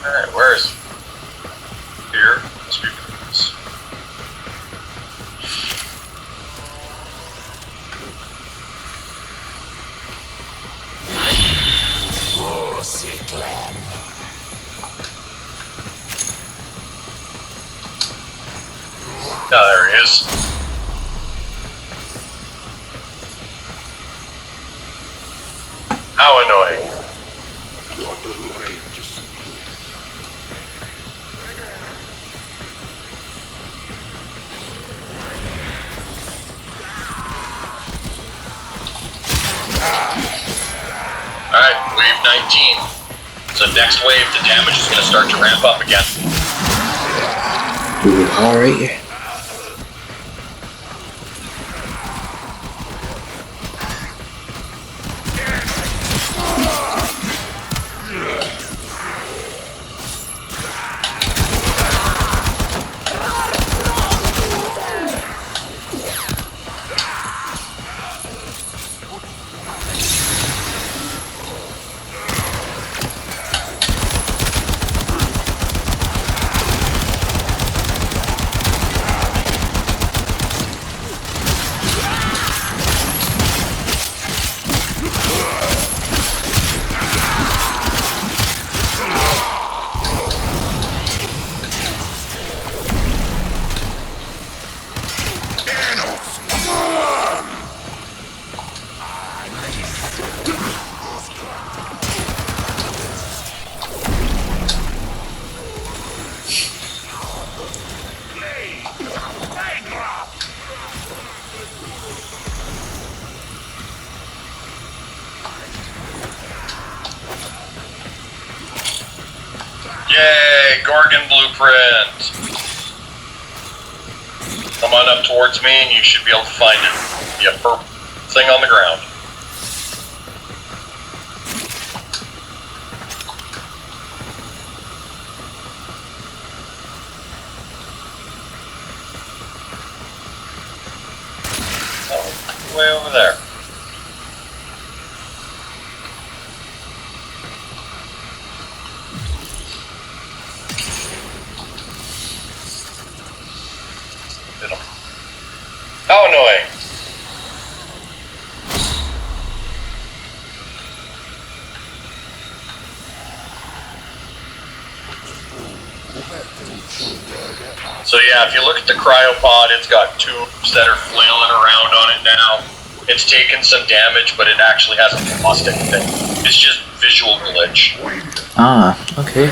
Alright, where is it? Here? Must be this. Oh, there he is. How annoying. Alright, wave 19. So next wave, the damage is going to start to ramp up again. Ooh, alright. Yay, Gorgon blueprint! Come on up towards me and you should be able to find it. The purple thing on the ground. Oh, way over there. How annoying. So yeah, if you look at the cryopod, it's got tubes that are flailing around on it now. It's taken some damage, but it actually hasn't lost anything. It's just visual glitch. Ah, okay.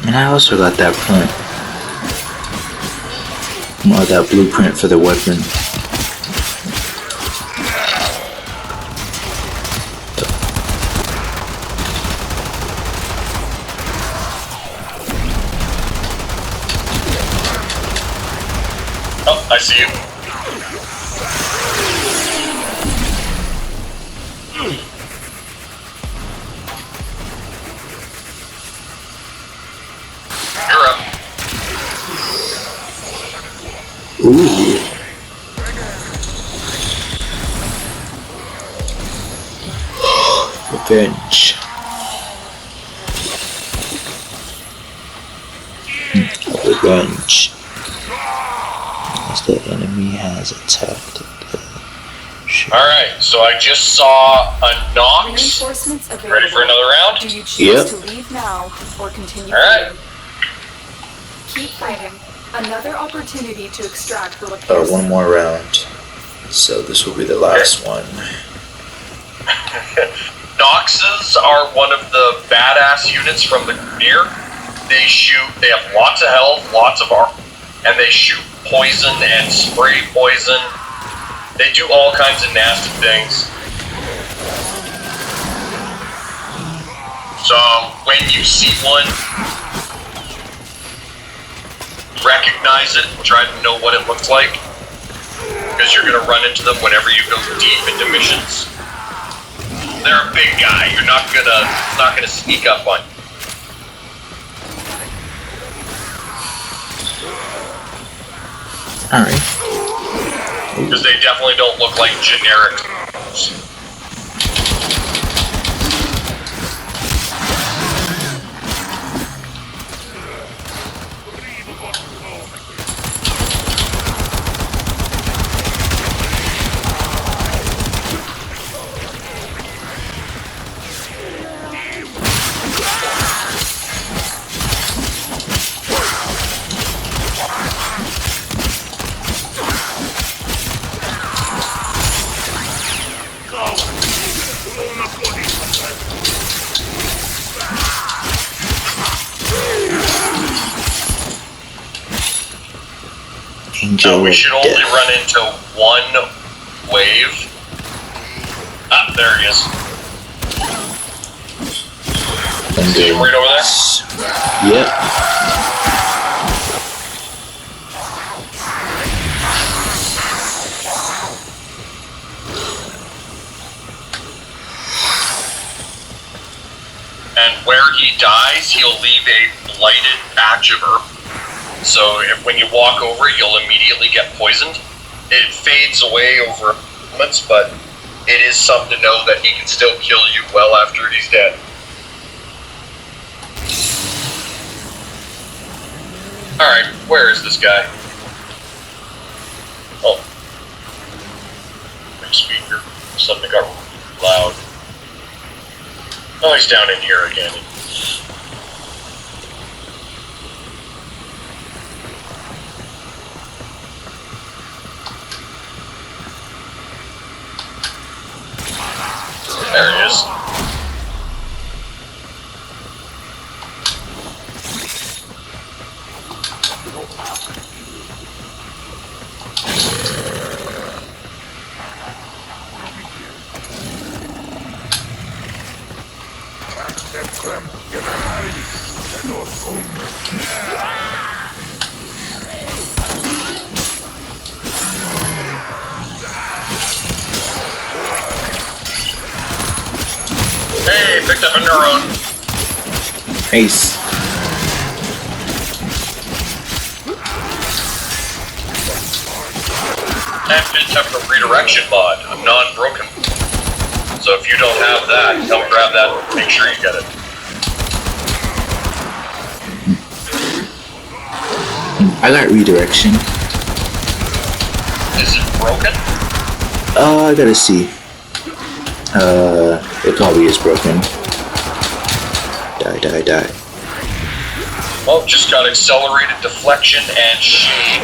And I also got that print. Well, that blueprint for the weapon. Oh, I see you. You're up. Ooh. Revenge. Revenge. As the enemy has attacked the ship. Alright, so I just saw a Nox. Reinforcements available. Ready for another round? Do you choose Yep. to leave now or continue Alright. fighting? Keep fighting. Another opportunity to extract will appear. One soon. more round. So this will be the last one. Noxes are one of the badass units from the near. They have lots of health, lots of armor, and they shoot poison and spray poison. They do all kinds of nasty things. So when you see one, recognize it, try to know what it looks like, because you're gonna run into them whenever you go deep into missions. They're a big guy. You're not gonna sneak up on you. Alright. Because they definitely don't look like generic. Angel we of should only Death. run into one wave. Ah, there he is. See him right over there? Yep. And where he dies, he'll leave a blighted patch of herb. So when you walk over it, you'll immediately get poisoned. It fades away over moments, but it is something to know that he can still kill you well after he's dead. Alright, where is this guy? Oh. My speaker. Something got loud. Oh, he's down in here again. There he is. Hey, picked up a neuron. Nice. And picked up a redirection mod, a non-broken. So if you don't have that, don't grab that. Make sure you get it. I got redirection. Is it broken? I gotta see. It probably is broken. Die. Well, just got accelerated deflection and shade.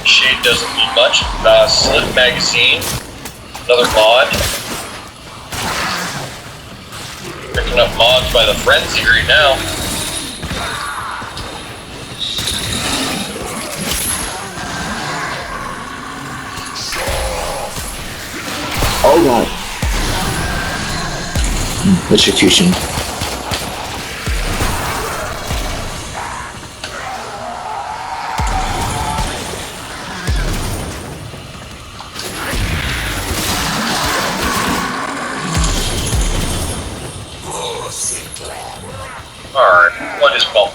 Shade doesn't mean much. Slit magazine. Another mod. Picking up mods by the frenzy right now. Oh god. Electrocution. Alright, what is bump?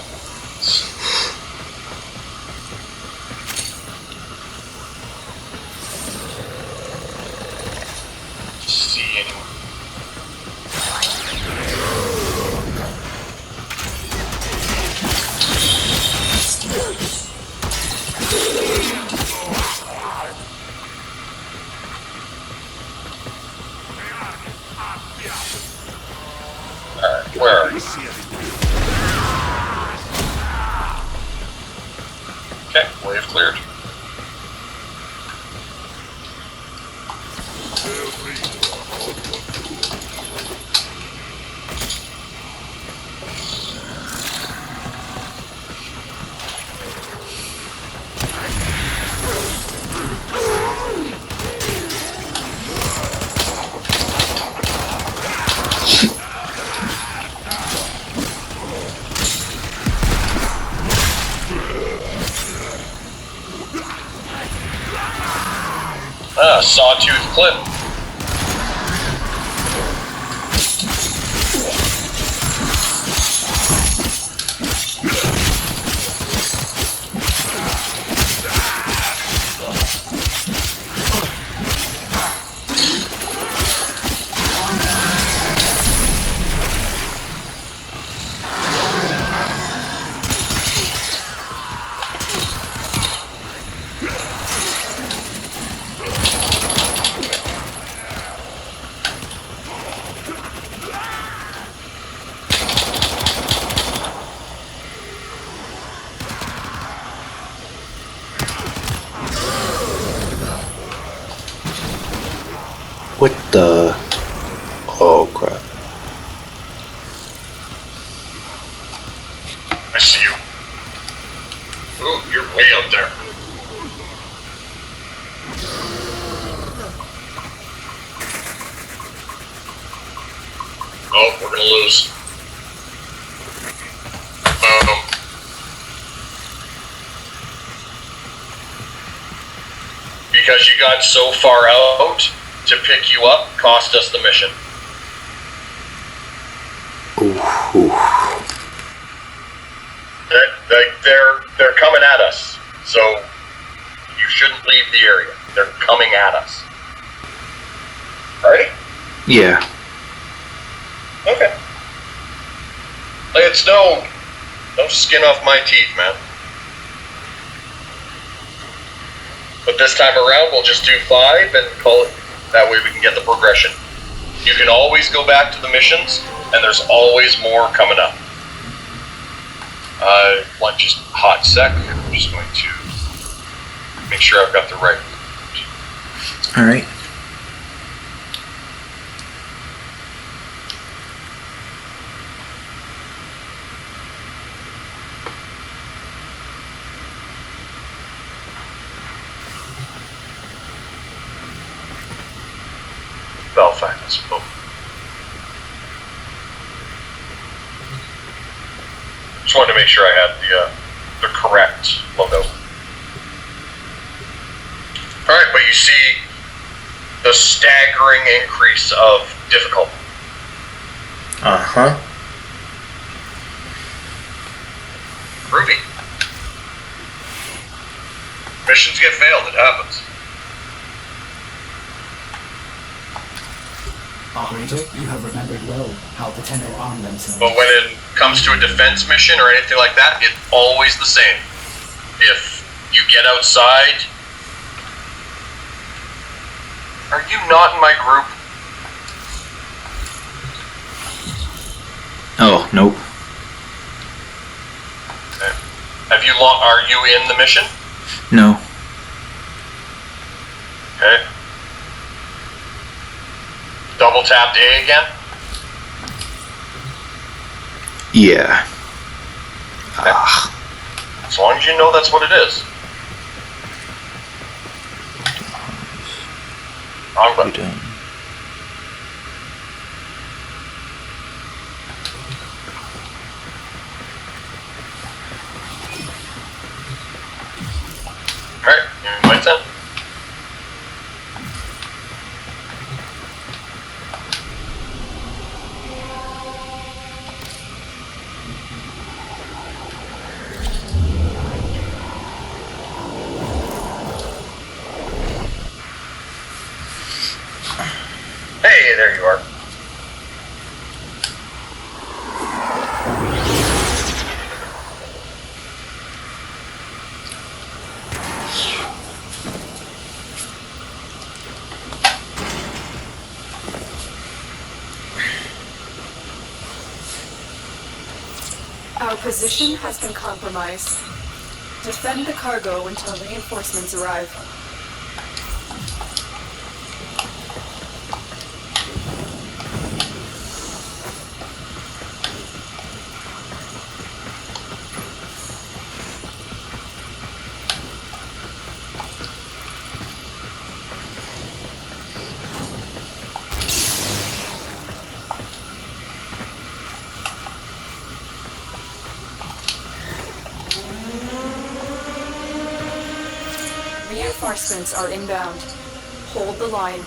See anyone? Alright, where are you? Okay, wave cleared. Sawtooth clip. What the? Oh crap. I see you. Ooh, you're way out there. gonna lose. Because you got so far out, to pick you up cost us the mission. Ooh. They're coming at us, so you shouldn't leave the area. They're coming at us. Ready? Yeah. Okay. It's no skin off my teeth, man. But this time around, we'll just do 5 and call it. That way we can get the progression. You can always go back to the missions, and there's always more coming up. One just hot sec. I'm just going to make sure I've got the right. Alright. Belfast. Oh. Just wanted to make sure I had the correct logo. Alright, but you see the staggering increase of difficulty. Uh-huh. Groovy. Missions get failed, it happens. Operator, you have remembered well how the Tenno arm themselves. But when it comes to a defense mission or anything like that, it's always the same. If you get outside... Are you not in my group? Oh, nope. Okay. Are you in the mission? No. Okay. Double tapped A again? Yeah. Okay. As long as you know that's what it is. Wrong You button. done. Alright, give me my 10. Hey, there you are. Our position has been compromised. Defend the cargo until reinforcements arrive. Reinforcements are inbound. Hold the line.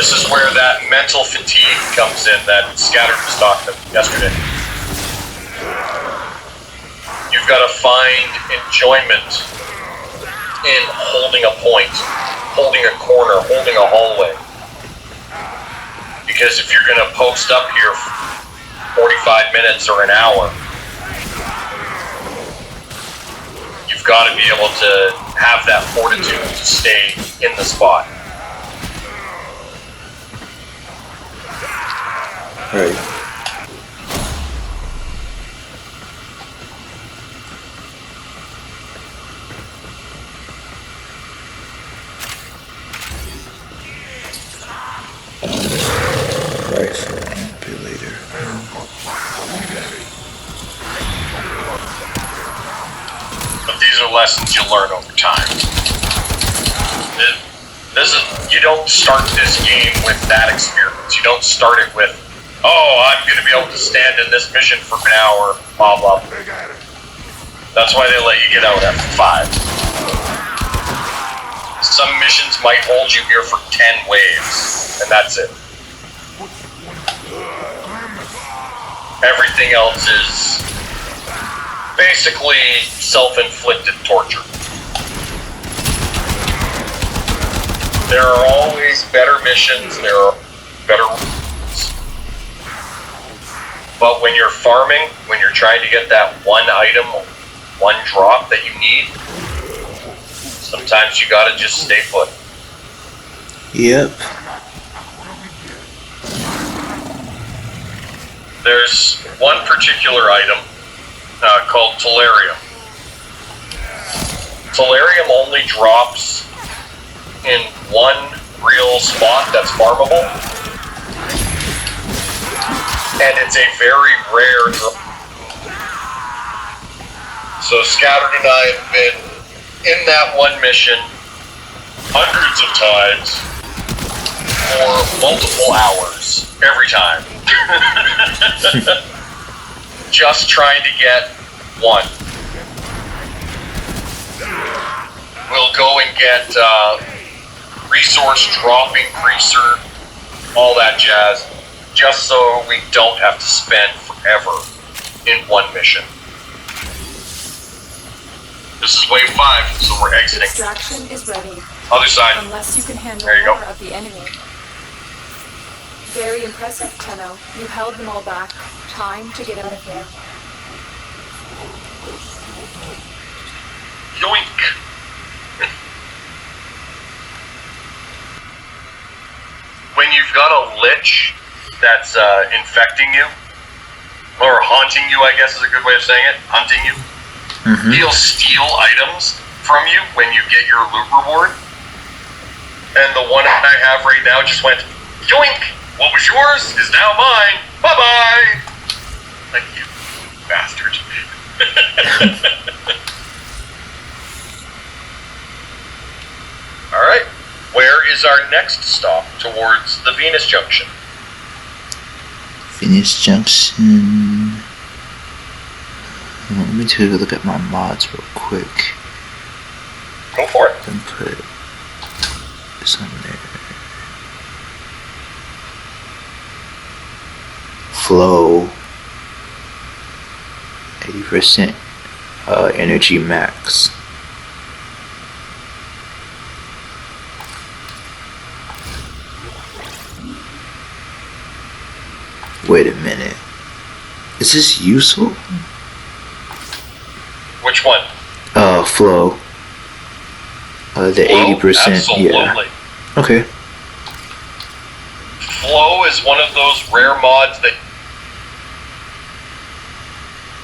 This is where that mental fatigue comes in that Scattered was talking about yesterday. You've got to find enjoyment in holding a point, holding a corner, holding a hallway. Because if you're going to post up here for 45 minutes or an hour, you've got to be able to have that fortitude to stay in the spot. Right. Rifle manipulator. But these are lessons you learn over time. You don't start this game with that experience. You don't start it with, oh, I'm going to be able to stand in this mission for an hour, blah, blah. That's why they let you get out after 5. Some missions might hold you here for 10 waves, and that's it. Everything else is basically self-inflicted torture. There are always better missions, there are better rules. But when you're farming, when you're trying to get that one item, one drop that you need, sometimes you gotta just stay put. Yep. There's one particular item called Tellurium. Tellurium only drops in one real spot that's farmable, and it's a very rare drop. So Scattered and I have been in that one mission hundreds of times for multiple hours every time. Just trying to get one. We'll go and get resource drop increaser, all that jazz, just so we don't have to spend forever in one mission. This is wave 5, so we're exiting. Extraction is ready. Other side. Unless you can handle There you go. more of the enemy. Very impressive, Tenno. You held them all back. Time to get out of here. Yoink! When you've got a lich that's infecting you, or haunting you, I guess is a good way of saying it, hunting you, he'll steal items from you when you get your loot reward. And the one I have right now just went, yoink! What was yours is now mine. Bye-bye! Thank you, bastard. Alright, where is our next stop towards the Venus Junction? Venus Junction. Let me take a look at my mods real quick. Go for it. Then put this on there. Flow. 80% energy max. Wait a minute. Is this useful? Which one? Flow. The Flow? 80%. Absolutely. Yeah. Okay. Flow is one of those rare mods that...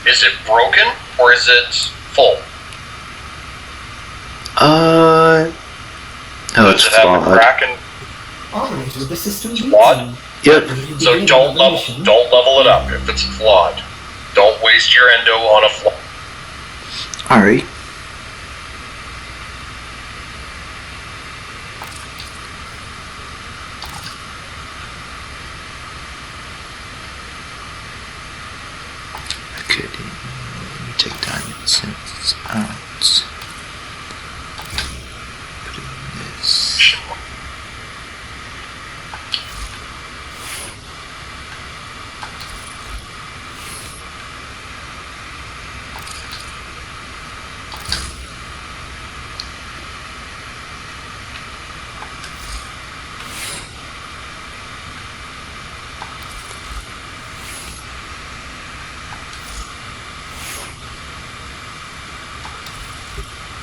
Is it broken, or is it full? Oh, Does it's it have a flawed. crack and... Operator, the system Flawed? Yep. So don't level it up if it's flawed. Don't waste your endo on a flaw. Alright. Okay, let me take diamond cents out. Put in this.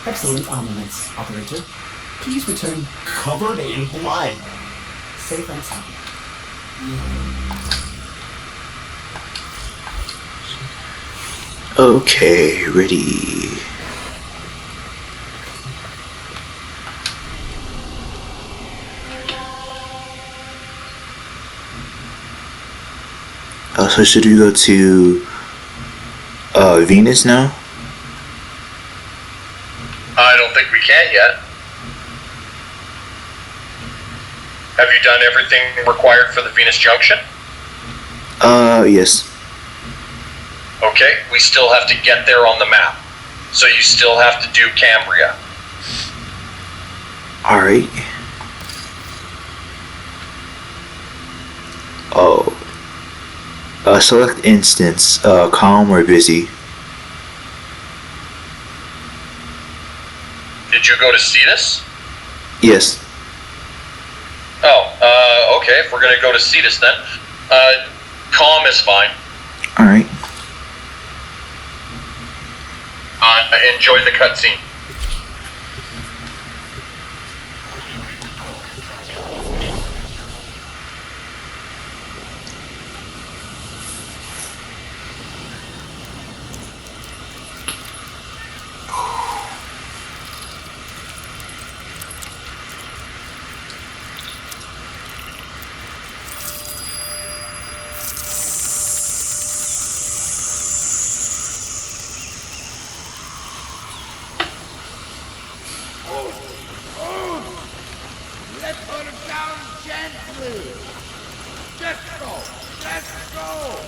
Excellent armaments, operator. Please return covered in blood. Safe and sound. Okay, ready. So should we go to Venus now? I don't think we can yet. Have you done everything required for the Venus Junction? Yes. Okay, we still have to get there on the map. So you still have to do Cambria. Alright. Oh. Select instance, calm or busy. Did you go to Cetus? Yes. Oh, okay, if we're gonna go to Cetus then. Calm is fine. Alright. Enjoy the cutscene. Let's put him down gently. Let's go. Let's go.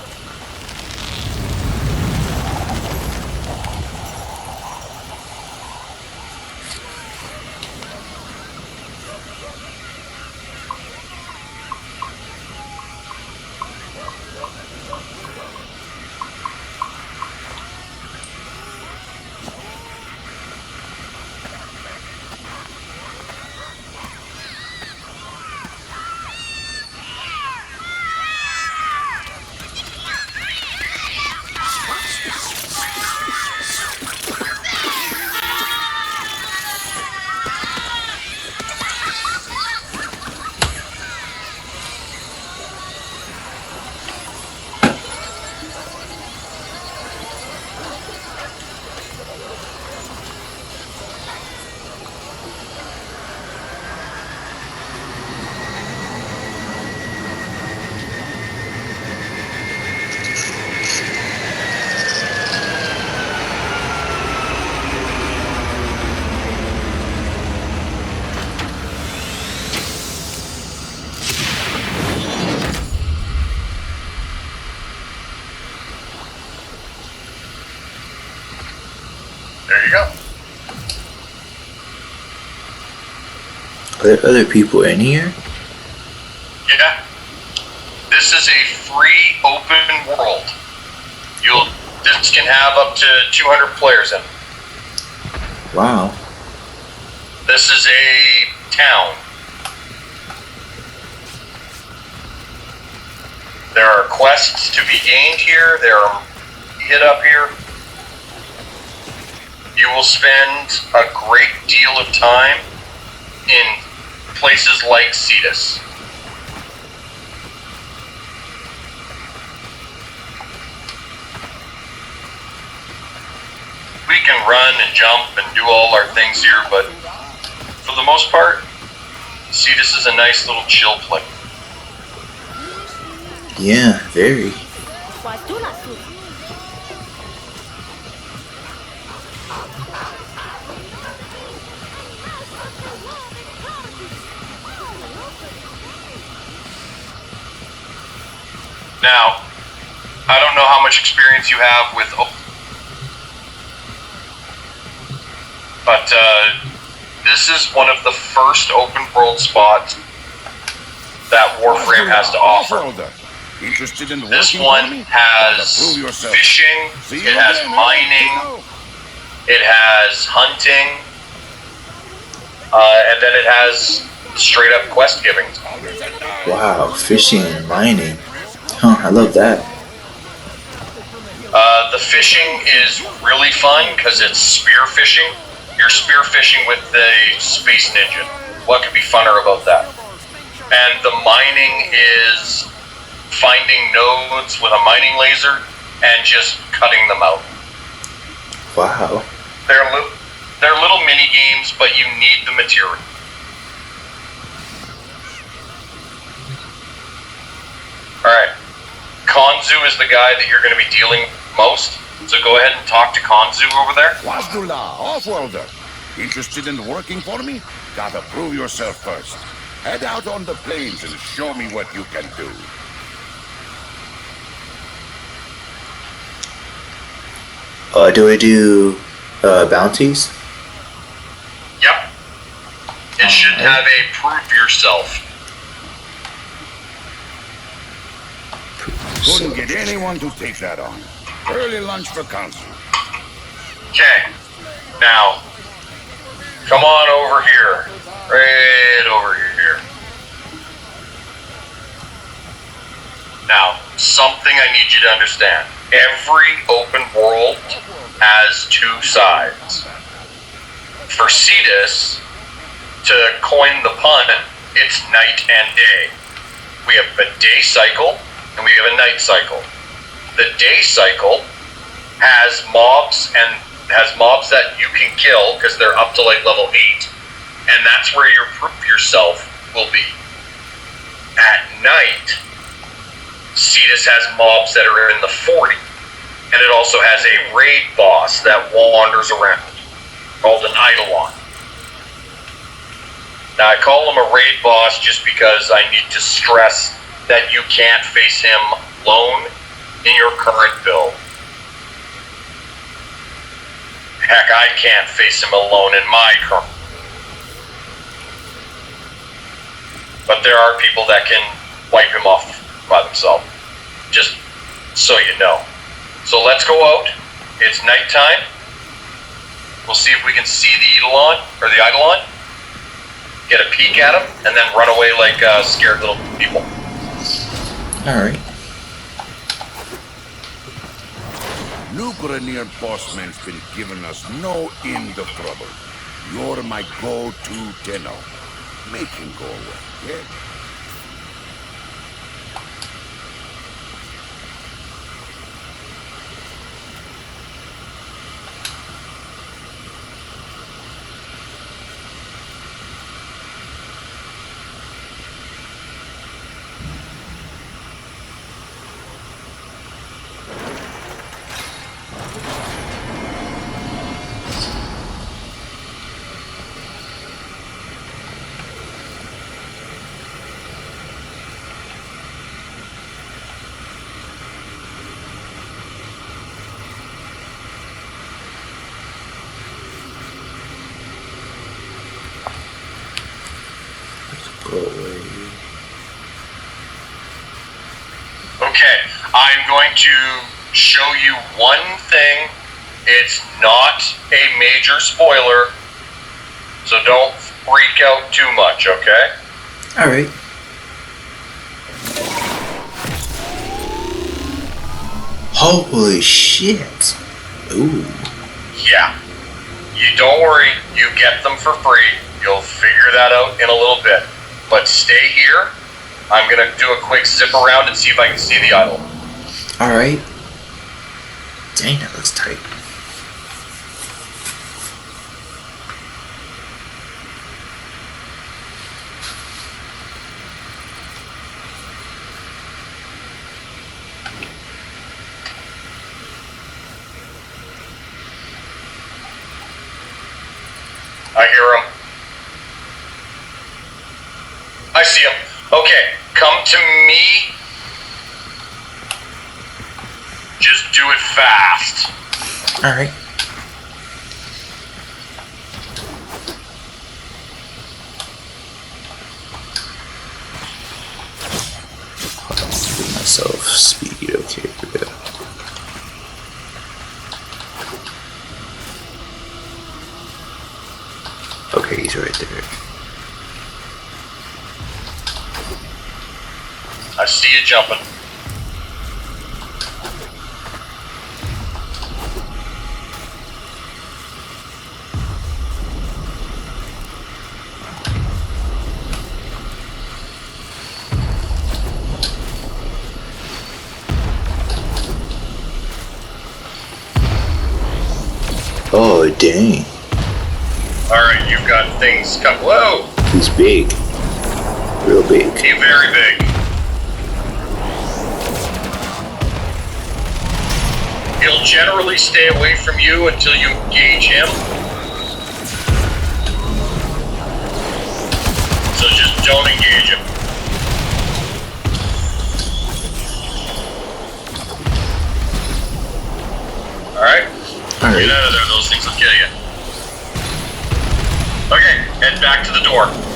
There you go. Are there other people in here? Yeah. This is a free open world. This can have up to 200 players in. Wow. This is a town. There are quests to be gained here. There are hit up here. You will spend a great deal of time in places like Cetus. We can run and jump and do all our things here, but for the most part, Cetus is a nice little chill place. Yeah, very. Now, I don't know how much experience you have with, but this is one of the first open world spots that Warframe has to offer. Interested in This working one for me? has Prove yourself. fishing, See it you has again, mining, it has hunting, and then it has straight up quest giving. Wow, fishing and mining. Huh, I love that. The fishing is really fun because it's spear fishing. You're spearfishing with the Space Ninja. What could be funner about that? And the mining is finding nodes with a mining laser and just cutting them out. Wow. They're little mini games, but you need the material. Alright. Konzu is the guy that you're going to be dealing most. So go ahead and talk to Konzu over there. Wazdula, off-worlder. Interested in working for me? Gotta prove yourself first. Head out on the plains and show me what you can do. Do I do bounties? Yep. It should have a prove yourself. Couldn't get anyone to take that on. Early lunch for council. Okay. Now, come on over here. Right over here. Now, something I need you to understand. Every open world has two sides. For Cetus, to coin the pun, it's night and day. We have a day cycle, and we have a night cycle. The day cycle has mobs that you can kill because they're up to like level 8, and that's where your proof yourself will be. At night, Cetus has mobs that are in the 40, and it also has a raid boss that wanders around called an Eidolon. Now I call him a raid boss just because I need to stress that you can't face him alone in your current build. Heck, I can't face him alone in my current. But there are people that can wipe him off by themselves. Just so you know. So let's go out. It's nighttime. We'll see if we can see the Eidolon, or the Eidolon. Get a peek at him, and then run away like scared little people. Alright. Nuclear Bossman's been giving us no end of trouble. You're my go-to Tenno. Make him go away, yeah? Go away. Okay, I'm going to show you one thing. It's not a major spoiler, so don't freak out too much, okay? Alright. Holy shit. Ooh. Yeah. You don't worry, you get them for free. You'll figure that out in a little bit. But stay here. I'm gonna do a quick zip around and see if I can see the idol. Alright. Dang, that looks tight. I hear him. I see him. Okay, come to me. Just do it fast. Alright. Give myself speed. Okay, we're good. Okay, he's right there. I see you jumping. Oh, dang. Alright, you've got things come. Whoa! He's big. Real big. He's very big. He'll generally stay away from you until you engage him. So just don't engage him. Alright? Alright. Get out of there, those things will kill you. Okay, head back to the door.